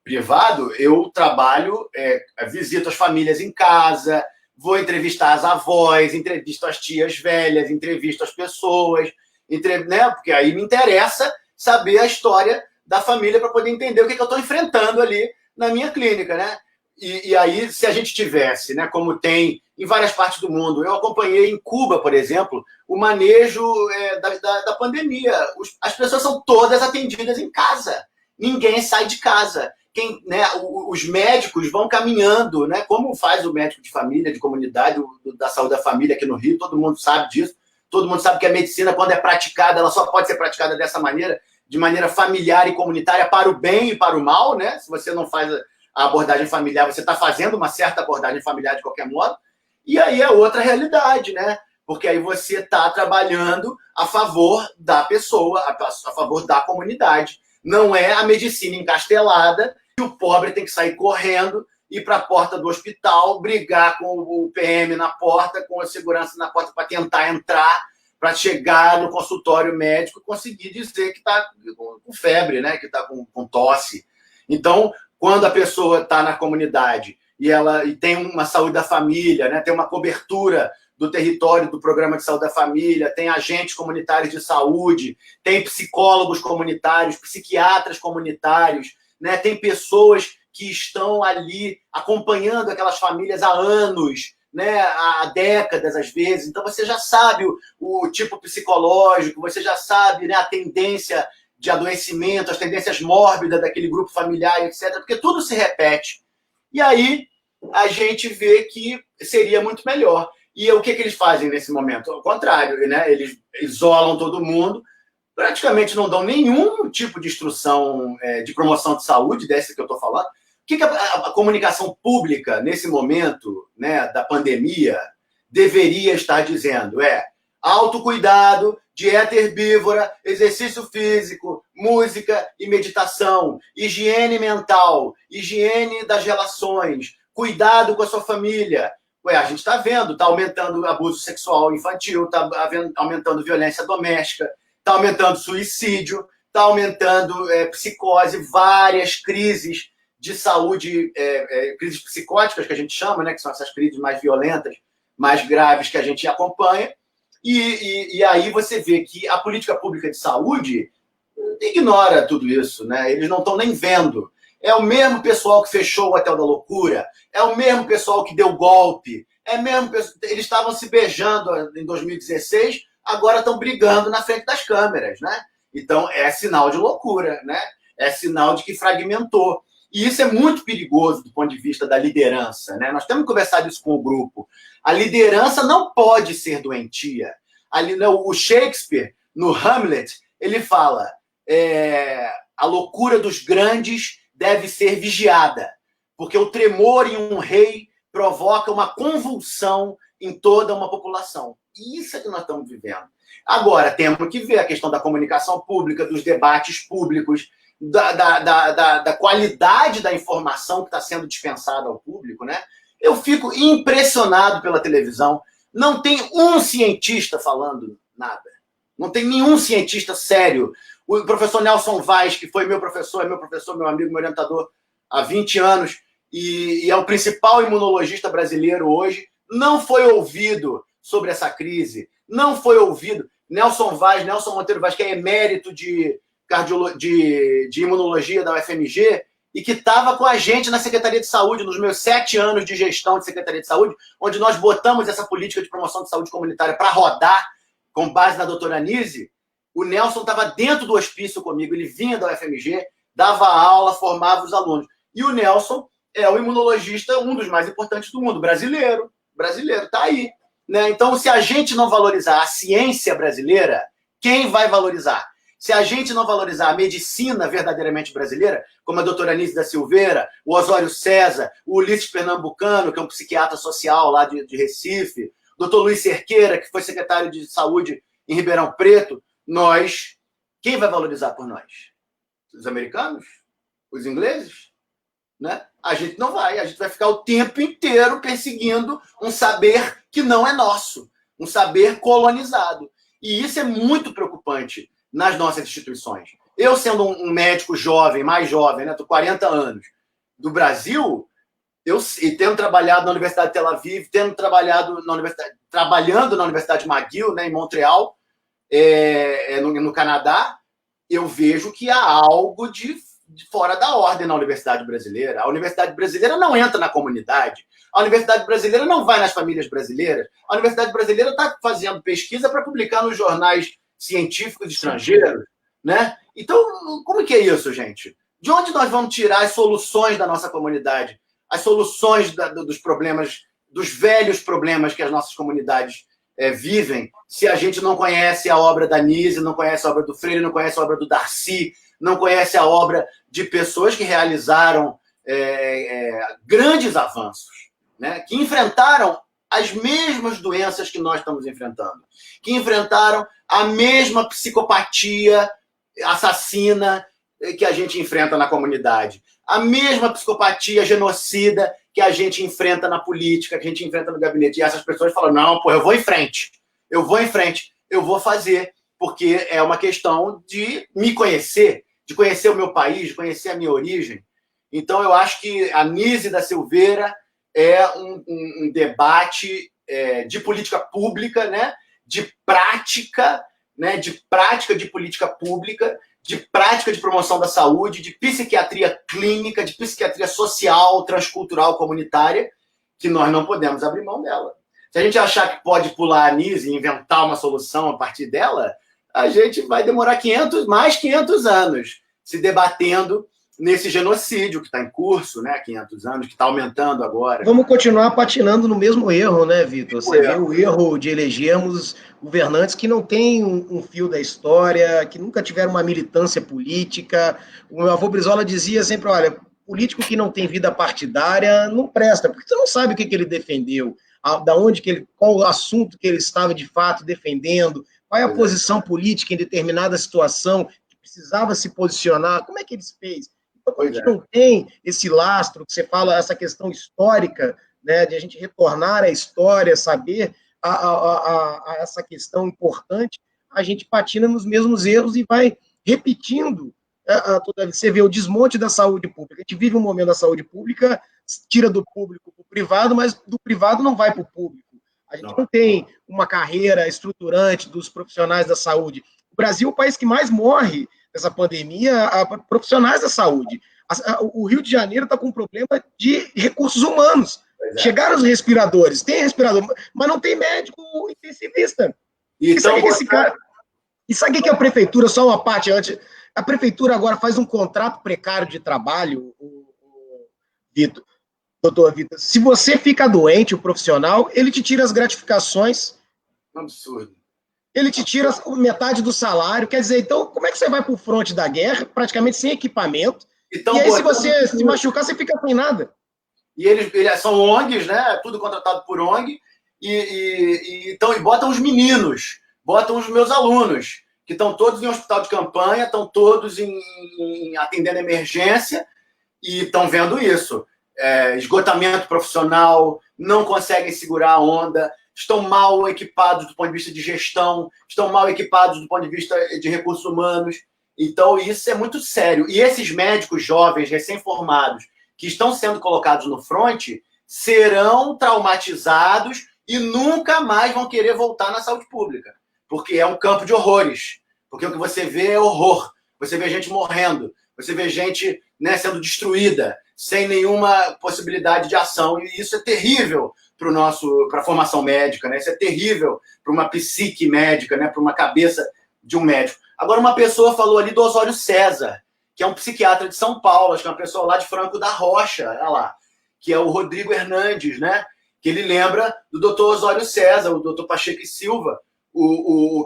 privado, eu trabalho, visito as famílias em casa, vou entrevistar as avós, entrevisto as tias velhas, entrevisto as pessoas, né? Porque aí me interessa saber a história da família para poder entender o que eu estou enfrentando ali na minha clínica, né? E aí, se a gente tivesse, né, como tem em várias partes do mundo, eu acompanhei em Cuba, por exemplo, o manejo da pandemia. As pessoas são todas atendidas em casa. Ninguém sai de casa. Né, os médicos vão caminhando, né, como faz o médico de família, de comunidade, da saúde da família aqui no Rio, todo mundo sabe disso. Todo mundo sabe que a medicina, quando é praticada, ela só pode ser praticada dessa maneira, de maneira familiar e comunitária, para o bem e para o mal, né? Se você não faz a abordagem familiar, você está fazendo uma certa abordagem familiar de qualquer modo. E aí é outra realidade, né? Porque aí você está trabalhando a favor da pessoa, a favor da comunidade. Não é a medicina encastelada que o pobre tem que sair correndo, ir para a porta do hospital, brigar com o PM na porta, com a segurança na porta para tentar entrar, para chegar no consultório médico e conseguir dizer que está com febre, né? Que está com tosse. Então, quando a pessoa está na comunidade e tem uma saúde da família, né? Tem uma cobertura do território do programa de saúde da família, tem agentes comunitários de saúde, tem psicólogos comunitários, psiquiatras comunitários, né? Tem pessoas que estão ali acompanhando aquelas famílias há anos, né, há décadas às vezes. Então você já sabe o tipo psicológico, você já sabe, né, a tendência de adoecimento, as tendências mórbidas daquele grupo familiar, etc., porque tudo se repete. E aí a gente vê que seria muito melhor. E o que eles fazem nesse momento? Ao contrário, né, eles isolam todo mundo, praticamente não dão nenhum tipo de instrução de promoção de saúde, dessa que eu estou falando. O que a comunicação pública, nesse momento, né, da pandemia, deveria estar dizendo? Autocuidado, dieta herbívora, exercício físico, música e meditação, higiene mental, higiene das relações, cuidado com a sua família. A gente está vendo, está aumentando abuso sexual infantil, está aumentando violência doméstica, está aumentando suicídio, está aumentando psicose, várias crises de saúde, crises psicóticas que a gente chama, né, que são essas crises mais violentas, mais graves que a gente acompanha. E aí você vê que a política pública de saúde ignora tudo isso, né? Eles não estão nem vendo. É o mesmo pessoal que fechou o Hotel da Loucura, é o mesmo pessoal que deu golpe, eles estavam se beijando em 2016, agora estão brigando na frente das câmeras, né? Então é sinal de loucura, né? É sinal de que fragmentou. E isso é muito perigoso do ponto de vista da liderança, né? Nós temos conversado isso com o grupo. A liderança não pode ser doentia. O Shakespeare, no Hamlet, ele fala a loucura dos grandes deve ser vigiada, porque o tremor em um rei provoca uma convulsão em toda uma população. E isso é que nós estamos vivendo. Agora, temos que ver a questão da comunicação pública, dos debates públicos, da qualidade da informação que está sendo dispensada ao público, né? Eu fico impressionado pela televisão. Não tem um cientista falando nada. Não tem nenhum cientista sério. O professor Nelson Vaz, que foi meu professor, meu amigo, meu orientador há 20 anos, e é o principal imunologista brasileiro hoje, não foi ouvido sobre essa crise. Não foi ouvido. Nelson Monteiro Vaz, que é emérito de imunologia da UFMG, e que estava com a gente na Secretaria de Saúde, nos meus 7 anos de gestão de Secretaria de Saúde, onde nós botamos essa política de promoção de saúde comunitária para rodar, com base na doutora Anise. O Nelson estava dentro do hospício comigo, ele vinha da UFMG, dava aula, formava os alunos. E o Nelson é o imunologista, um dos mais importantes do mundo, brasileiro, está aí. Né? Então, se a gente não valorizar a ciência brasileira, quem vai valorizar? Se a gente não valorizar a medicina verdadeiramente brasileira, como a doutora Anise da Silveira, o Osório César, o Ulisses Pernambucano, que é um psiquiatra social lá de Recife, o doutor Luiz Cerqueira, que foi secretário de Saúde em Ribeirão Preto, quem vai valorizar por nós? Os americanos? Os ingleses? Né? A gente não vai, a gente vai ficar o tempo inteiro perseguindo um saber que não é nosso, um saber colonizado. E isso é muito preocupante nas nossas instituições. Eu, sendo um médico jovem, mais jovem, né, tô 40 anos, do Brasil, e tendo trabalhado na Universidade de Tel Aviv, trabalhando na Universidade McGill, né, em Montreal, no Canadá, eu vejo que há algo de fora da ordem na Universidade Brasileira. A Universidade Brasileira não entra na comunidade. A Universidade Brasileira não vai nas famílias brasileiras. A Universidade Brasileira está fazendo pesquisa para publicar nos jornais científicos estrangeiros, né? Então, como que é isso, gente? De onde nós vamos tirar as soluções da nossa comunidade? As soluções dos problemas, dos velhos problemas que as nossas comunidades vivem, se a gente não conhece a obra da Nise, não conhece a obra do Freire, não conhece a obra do Darcy, não conhece a obra de pessoas que realizaram grandes avanços, né? Que enfrentaram as mesmas doenças que nós estamos enfrentando, que enfrentaram a mesma psicopatia assassina que a gente enfrenta na comunidade, a mesma psicopatia genocida que a gente enfrenta na política, que a gente enfrenta no gabinete. E essas pessoas falam, não, eu vou em frente, eu vou fazer, porque é uma questão de me conhecer, de conhecer o meu país, de conhecer a minha origem. Então, eu acho que a Nise da Silveira é um debate de política pública, né? De prática de política pública, de prática de promoção da saúde, de psiquiatria clínica, de psiquiatria social, transcultural, comunitária, que nós não podemos abrir mão dela. Se a gente achar que pode pular a Nise e inventar uma solução a partir dela, a gente vai demorar mais 500 anos se debatendo nesse genocídio que está em curso, né, há 500 anos, que está aumentando agora. Vamos continuar patinando no mesmo erro, né, Vitor? Você vê o erro de elegermos governantes que não têm um fio da história, que nunca tiveram uma militância política. O meu avô Brizola dizia sempre, olha, político que não tem vida partidária não presta, porque você não sabe o que ele defendeu, da onde qual o assunto que ele estava de fato defendendo, qual é a posição política em determinada situação que precisava se posicionar, como é que ele fez? Então, quando a gente não tem esse lastro, que você fala, essa questão histórica, né, de a gente retornar à história, saber a essa questão importante, a gente patina nos mesmos erros e vai repetindo. Você vê o desmonte da saúde pública. A gente vive um momento da saúde pública, tira do público para o privado, mas do privado não vai para o público. A gente não tem uma carreira estruturante dos profissionais da saúde. O Brasil é o país que mais morre nessa pandemia, profissionais da saúde. O Rio de Janeiro está com um problema de recursos humanos. Chegaram os respiradores, tem respirador, mas não tem médico intensivista. Então, e sabe o que é a prefeitura? Só uma parte antes. A prefeitura agora faz um contrato precário de trabalho, Vitor, doutor Vitor. Se você fica doente, o profissional, ele te tira as gratificações. Absurdo. Ele te tira metade do salário. Quer dizer, então, como é que você vai para o fronte da guerra, praticamente sem equipamento? Então, e aí, se você se machucar, você fica sem nada. E eles são ONGs, né? Tudo contratado por ONG. E botam os meninos, botam os meus alunos, que estão todos em hospital de campanha, estão todos atendendo emergência e estão vendo isso. Esgotamento profissional, não conseguem segurar a onda, estão mal equipados do ponto de vista de gestão, estão mal equipados do ponto de vista de recursos humanos. Então, isso é muito sério. E esses médicos jovens, recém-formados, que estão sendo colocados no fronte, serão traumatizados e nunca mais vão querer voltar na saúde pública, porque é um campo de horrores. Porque o que você vê é horror. Você vê gente morrendo, você vê gente, né, sendo destruída, sem nenhuma possibilidade de ação. E isso é terrível para a formação médica, né? Isso é terrível para uma psique médica, né? Para uma cabeça de um médico. Agora, uma pessoa falou ali do Osório César, que é um psiquiatra de São Paulo, acho que é uma pessoa lá de Franco da Rocha, olha lá, que é o Rodrigo Hernandes, né? Que ele lembra do doutor Osório César, o doutor Pacheco e Silva, o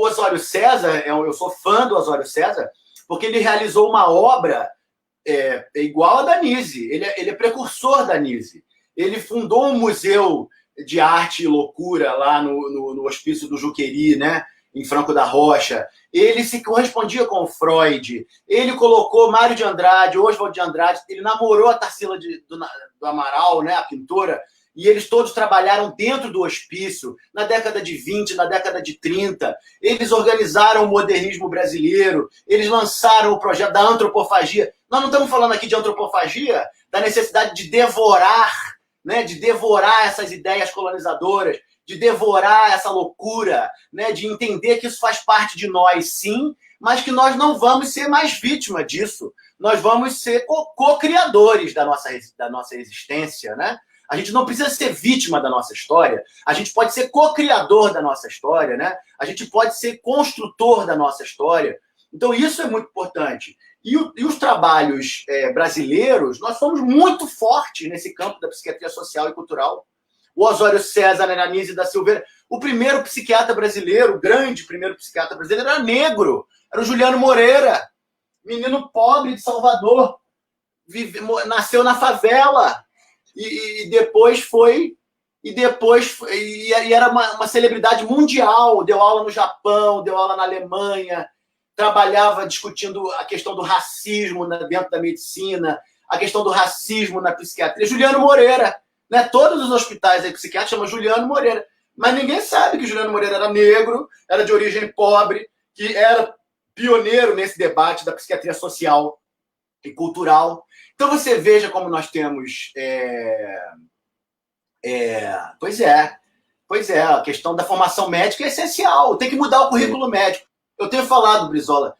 Osório César, eu sou fã do Osório César, porque ele realizou uma obra igual a da Nise, ele é precursor da Nise. Ele fundou um museu de arte e loucura lá no Hospício do Juqueri, né? Em Franco da Rocha. Ele se correspondia com o Freud. Ele colocou Mário de Andrade, Oswald de Andrade. Ele namorou a Tarsila do Amaral, né, a pintora, e eles todos trabalharam dentro do hospício na década de 20, na década de 30. Eles organizaram o modernismo brasileiro. Eles lançaram o projeto da antropofagia. Nós não estamos falando aqui de antropofagia, da necessidade de devorar, né, de devorar essas ideias colonizadoras, de devorar essa loucura, né, de entender que isso faz parte de nós, sim, mas que nós não vamos ser mais vítima disso. Nós vamos ser co-criadores da nossa existência, né? A gente não precisa ser vítima da nossa história, a gente pode ser co-criador da nossa história, né? A gente pode ser construtor da nossa história. Então, isso é muito importante. E os trabalhos brasileiros, nós somos muito fortes nesse campo da psiquiatria social e cultural. O Osório César, a Ananise da Silveira. O primeiro psiquiatra brasileiro, o grande primeiro psiquiatra brasileiro, era negro. Era o Juliano Moreira, menino pobre de Salvador. Nasceu na favela. E depois foi... E era uma celebridade mundial. Deu aula no Japão, deu aula na Alemanha. Trabalhava discutindo a questão do racismo dentro da medicina, a questão do racismo na psiquiatria. Juliano Moreira. Né? Todos os hospitais psiquiátricos chamam Juliano Moreira. Mas ninguém sabe que Juliano Moreira era negro, era de origem pobre, que era pioneiro nesse debate da psiquiatria social e cultural. Então você veja como nós temos... Pois é, a questão da formação médica é essencial. Tem que mudar o currículo médico. Eu tenho falado, Brizola,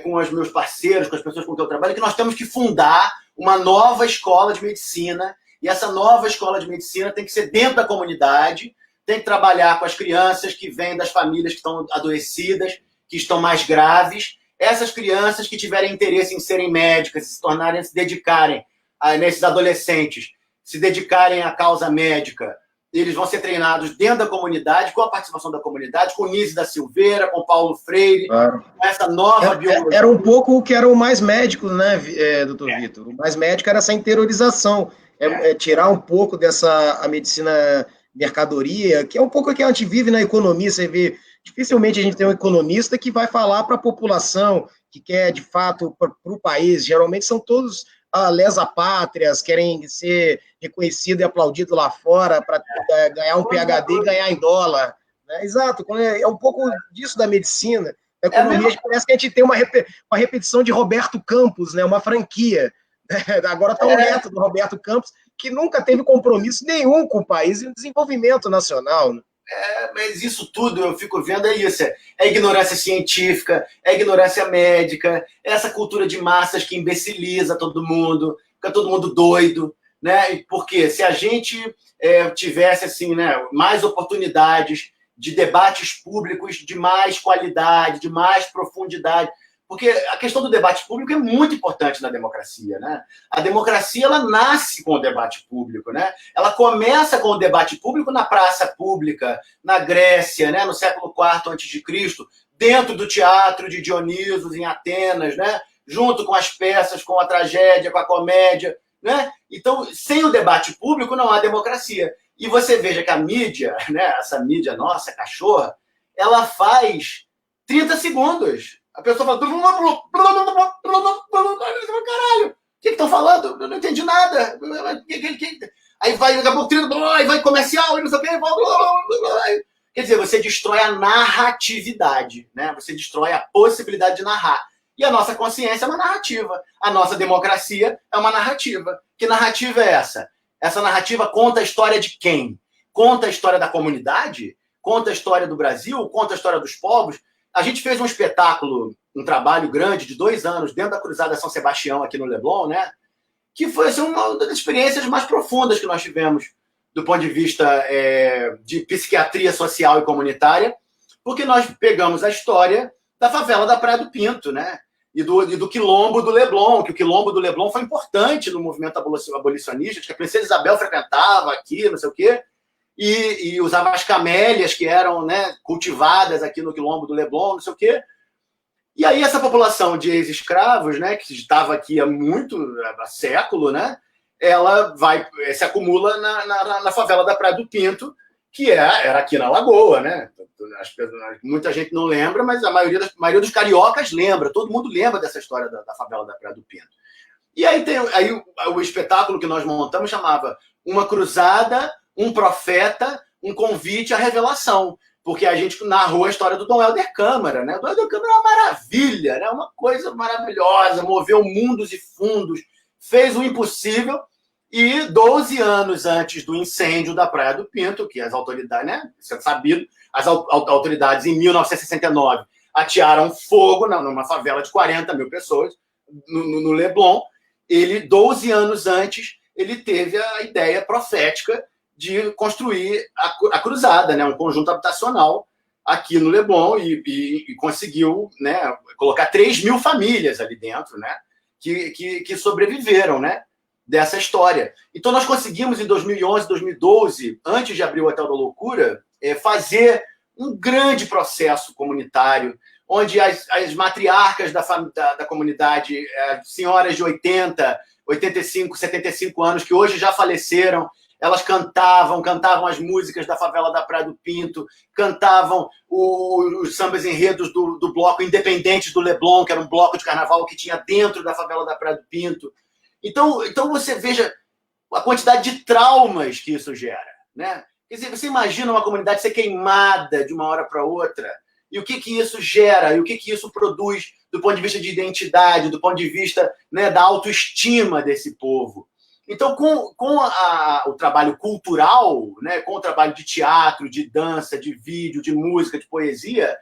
com os meus parceiros, com as pessoas com quem eu trabalho, que nós temos que fundar uma nova escola de medicina. E essa nova escola de medicina tem que ser dentro da comunidade, tem que trabalhar com as crianças que vêm das famílias que estão adoecidas, que estão mais graves. Essas crianças que tiverem interesse em serem médicas, se dedicarem, nesses adolescentes, se dedicarem à causa médica, eles vão ser treinados dentro da comunidade, com a participação da comunidade, com Nise da Silveira, com Paulo Freire, Claro. com essa nova biologia. Era um pouco o que era o mais médico, né, doutor Vitor? O mais médico era essa interiorização, tirar um pouco dessa a medicina mercadoria, que é um pouco o que a gente vive na economia. Você vê, dificilmente a gente tem um economista que vai falar para a população, que quer, de fato, para o país. Geralmente são todos lesa-pátrias, querem ser reconhecido e aplaudido lá fora para ganhar um PhD e ganhar em dólar. Né? Exato, é um pouco disso da medicina. A economia, parece que a gente tem uma repetição de Roberto Campos, né? Uma franquia. Agora está o neto do Roberto Campos, que nunca teve compromisso nenhum com o país e o desenvolvimento nacional. Né? Mas isso tudo, eu fico vendo, é isso. É ignorância científica, é ignorância médica, é essa cultura de massas que imbeciliza todo mundo, fica todo mundo doido. Né? Porque se a gente tivesse assim, né, mais oportunidades de debates públicos de mais qualidade, de mais profundidade, porque a questão do debate público é muito importante na democracia, né? A democracia, ela nasce com o debate público, né? Ela começa com o debate público na praça pública, na Grécia, né? No século IV a.C., dentro do teatro de Dionisos, em Atenas, né? Junto com as peças, com a tragédia, com a comédia, né? Então, sem o debate público, não há democracia. E você veja que a mídia, né? Essa mídia nossa, cachorra, ela faz 30 segundos. A pessoa fala... Caralho, o que estão falando? Eu não entendi nada. Aí vai, daqui a pouco, aí vai comercial, e não sei o quê. Quer dizer, você destrói a narratividade, né? Você destrói a possibilidade de narrar. E a nossa consciência é uma narrativa. A nossa democracia é uma narrativa. Que narrativa é essa? Essa narrativa conta a história de quem? Conta a história da comunidade? Conta a história do Brasil? Conta a história dos povos? A gente fez um espetáculo, um trabalho grande de 2 anos dentro da Cruzada São Sebastião, aqui no Leblon, né? Que foi assim, uma das experiências mais profundas que nós tivemos do ponto de vista de psiquiatria social e comunitária, porque nós pegamos a história da favela da Praia do Pinto, né? E do quilombo do Leblon, que o quilombo do Leblon foi importante no movimento abolicionista, que a princesa Isabel frequentava aqui, não sei o quê, e usava as camélias que eram, né, cultivadas aqui no quilombo do Leblon, não sei o quê. E aí essa população de ex-escravos, né, que estava aqui há século, né, ela se acumula na favela da Praia do Pinto, que era aqui na Lagoa, né? Muita gente não lembra, mas a maioria dos cariocas lembra. Todo mundo lembra dessa história da favela da Praia do Pinto. E aí o espetáculo que nós montamos chamava Uma Cruzada, um Profeta, um Convite à Revelação. Porque a gente narrou a história do Dom Helder Câmara, né? O Dom Helder Câmara é uma maravilha, né? Uma coisa maravilhosa, moveu mundos e fundos, fez o impossível. E 12 anos antes do incêndio da Praia do Pinto, que as autoridades, né, isso é sabido, as autoridades em 1969 atearam fogo numa favela de 40 mil pessoas no Leblon. 12 anos antes, ele teve a ideia profética de construir a Cruzada, né, um conjunto habitacional aqui no Leblon e conseguiu, né, colocar 3 mil famílias ali dentro, né, que sobreviveram, né, dessa história. Então, nós conseguimos, em 2011, 2012, antes de abrir o Hotel da Loucura, fazer um grande processo comunitário, onde as matriarcas da comunidade, senhoras de 80, 85, 75 anos, que hoje já faleceram, elas cantavam as músicas da favela da Praia do Pinto, cantavam os sambas enredos do bloco Independentes do Leblon, que era um bloco de carnaval que tinha dentro da favela da Praia do Pinto. Então você veja a quantidade de traumas que isso gera, né? Quer dizer, você imagina uma comunidade ser queimada de uma hora para outra, e o que isso gera, e o que isso produz do ponto de vista de identidade, do ponto de vista, né, da autoestima desse povo. Então, com o trabalho cultural, né, com o trabalho de teatro, de dança, de vídeo, de música, de poesia,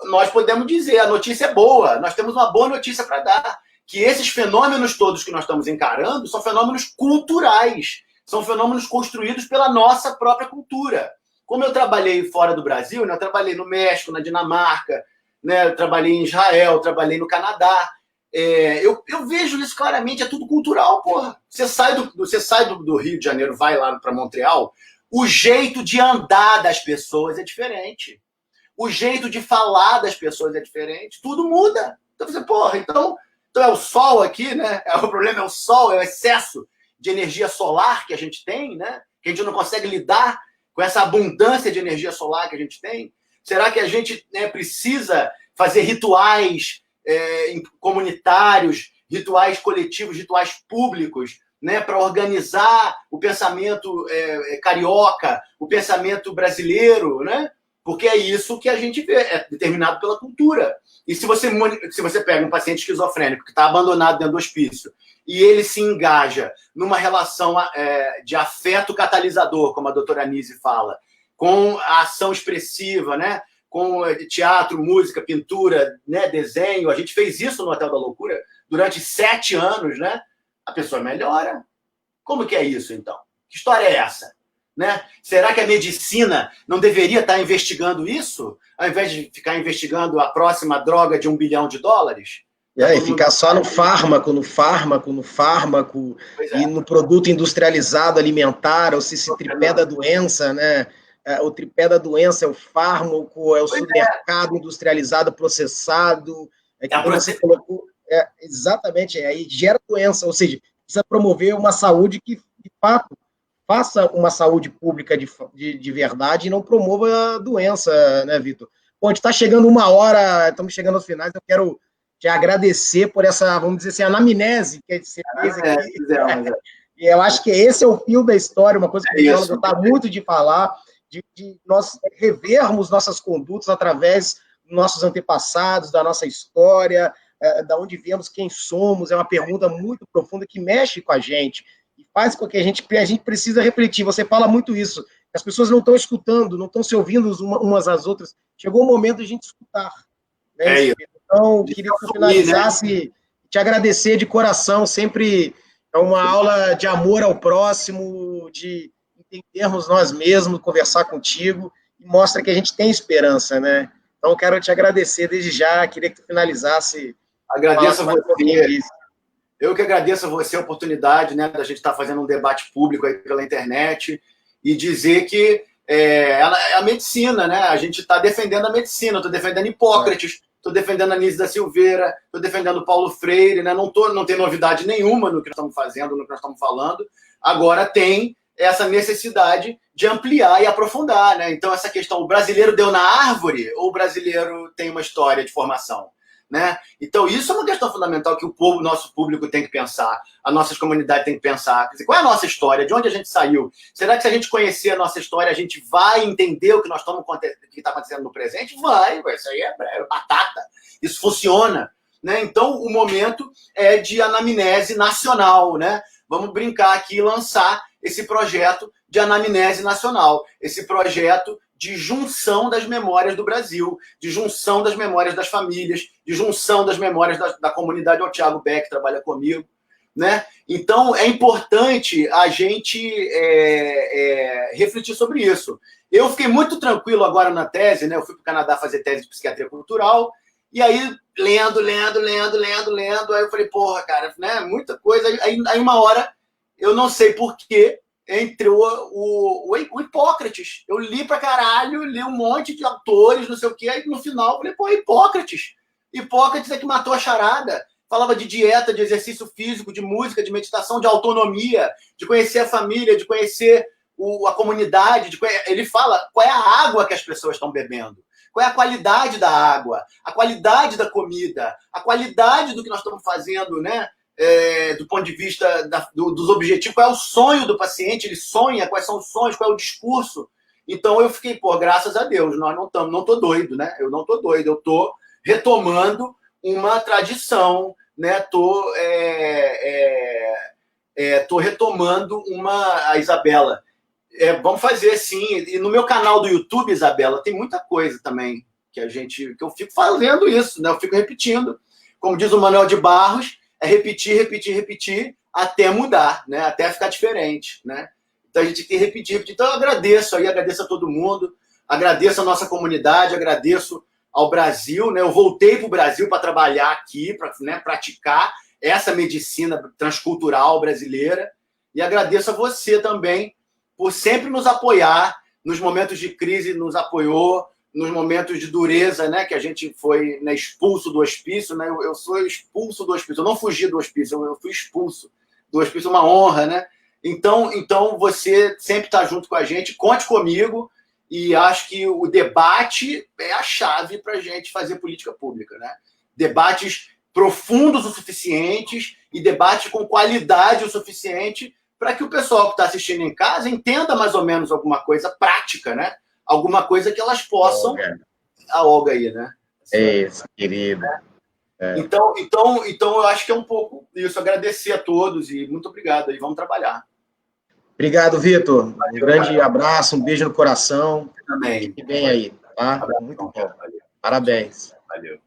nós podemos dizer, a notícia é boa, nós temos uma boa notícia para dar, que esses fenômenos todos que nós estamos encarando são fenômenos culturais, são fenômenos construídos pela nossa própria cultura. Como eu trabalhei fora do Brasil, né, eu trabalhei no México, na Dinamarca, né, eu trabalhei em Israel, trabalhei no Canadá, eu vejo isso claramente, é tudo cultural, porra. Você sai do Rio de Janeiro, vai lá para Montreal, O jeito de andar das pessoas é diferente. O jeito de falar das pessoas é diferente. Tudo muda. Então você, porra, então é o sol aqui, né? O problema é o sol, é o excesso de energia solar que a gente tem, né? Que a gente não consegue lidar com essa abundância de energia solar que a gente tem. Será que a gente, né, precisa fazer rituais comunitários, rituais coletivos, rituais públicos, né, para organizar o pensamento carioca, o pensamento brasileiro, né? Porque é isso que a gente vê, é determinado pela cultura. E se você pega um paciente esquizofrênico que está abandonado dentro do hospício e ele se engaja numa relação de afeto catalisador, como a doutora Anise fala, com a ação expressiva, né? Com teatro, música, pintura, né? Desenho, a gente fez isso no Hotel da Loucura durante 7 anos, né? A pessoa melhora. Como que é isso, então? Que história é essa? Né? Será que a medicina não deveria estar investigando isso, ao invés de ficar investigando a próxima droga de $1 bilhão? E ficar só no fármaco, e no produto industrializado alimentar, ou se tripé da doença, né? O tripé da doença é o fármaco, é o supermercado industrializado, processado, como você colocou, exatamente, aí gera doença, ou seja, precisa promover uma saúde que, de fato, faça uma saúde pública de verdade e não promova a doença, né, Vitor? Bom, a gente está chegando 1 hora, estamos chegando aos finais, eu quero te agradecer por essa, vamos dizer assim, anamnese que você fez aqui. E eu acho que esse é o fio da história, uma coisa que eu gostar muito de falar, de nós revermos nossas condutas através dos nossos antepassados, da nossa história, da onde viemos, quem somos, é uma pergunta muito profunda que mexe com a gente e faz com que a gente precisa refletir. Você fala muito isso, as pessoas não estão escutando, não estão se ouvindo umas às outras. Chegou o momento de a gente escutar. Né? Então, queria que eu finalizasse, te agradecer de coração, sempre é uma aula de amor ao próximo, de entendermos nós mesmos, conversar contigo, e mostra que a gente tem esperança, né? Então, eu quero te agradecer desde já, queria que tu finalizasse. Agradeço a você. Eu que agradeço a você a oportunidade, né, da gente estar fazendo um debate público aí pela internet e dizer que a medicina, né? A gente está defendendo a medicina, estou defendendo Hipócrates, estou defendendo a Anísio da Silveira, estou defendendo Paulo Freire, né? Não tem novidade nenhuma no que nós estamos fazendo, no que nós estamos falando. Agora tem essa necessidade de ampliar e aprofundar, né? Então, essa questão, o brasileiro deu na árvore ou o brasileiro tem uma história de formação? Né? Então, isso é uma questão fundamental que o nosso público tem que pensar, a nossa comunidade tem que pensar. Quer dizer, qual é a nossa história? De onde a gente saiu? Será que se a gente conhecer a nossa história, a gente vai entender o que nós estamos está acontecendo no presente? Vai, isso aí é batata. Isso funciona. Né? Então, o momento é de anamnese nacional. Né? Vamos brincar aqui e lançar esse projeto de anamnese nacional, esse projeto de junção das memórias do Brasil, de junção das memórias das famílias, de junção das memórias da comunidade. O Thiago Beck trabalha comigo. Né? Então, é importante a gente refletir sobre isso. Eu fiquei muito tranquilo agora na tese, né? Eu fui para o Canadá fazer tese de psiquiatria cultural, e aí, lendo, aí eu falei, porra, cara, né? Muita coisa. Aí uma hora, eu não sei porquê, entrou o Hipócrates. Eu li pra caralho, li um monte de autores, não sei o quê, aí no final eu falei, pô, Hipócrates. Hipócrates é que matou a charada. Falava de dieta, de exercício físico, de música, de meditação, de autonomia, de conhecer a família, de conhecer a comunidade. Ele fala qual é a água que as pessoas estão bebendo, qual é a qualidade da água, a qualidade da comida, a qualidade do que nós estamos fazendo, né? Do ponto de vista dos objetivos, qual é o sonho do paciente, ele sonha, quais são os sonhos, qual é o discurso. Então eu fiquei, pô, graças a Deus, nós não tô doido, né? Eu não tô doido, eu tô retomando uma tradição, né? Tô retomando a Isabela. Vamos fazer sim, e no meu canal do YouTube, Isabela, tem muita coisa também que eu fico fazendo isso, né? Eu fico repetindo, como diz o Manuel de Barros, repetir até mudar, né? Até ficar diferente, né? Então a gente tem que repetir. Então eu agradeço a todo mundo, agradeço a nossa comunidade, agradeço ao Brasil, né? Eu voltei para o Brasil para trabalhar aqui, para, né, praticar essa medicina transcultural brasileira, e agradeço a você também por sempre nos apoiar, nos momentos de crise nos apoiou, nos momentos de dureza, né, que a gente foi, né, expulso do hospício, né, eu sou expulso do hospício, eu não fugi do hospício, eu fui expulso do hospício, uma honra, né? Então você sempre está junto com a gente, conte comigo, e acho que o debate é a chave para a gente fazer política pública, né? Debates profundos o suficientes e debates com qualidade o suficiente para que o pessoal que está assistindo em casa entenda mais ou menos alguma coisa prática, né? Alguma coisa que elas possam... A Olga aí, né? É isso, querido. Então, eu acho que é um pouco isso. Agradecer a todos e muito obrigado. E vamos trabalhar. Obrigado, Vitor. Um grande abraço, um beijo no coração. Também. Fique bem aí, tá? Muito bom. Parabéns. Valeu.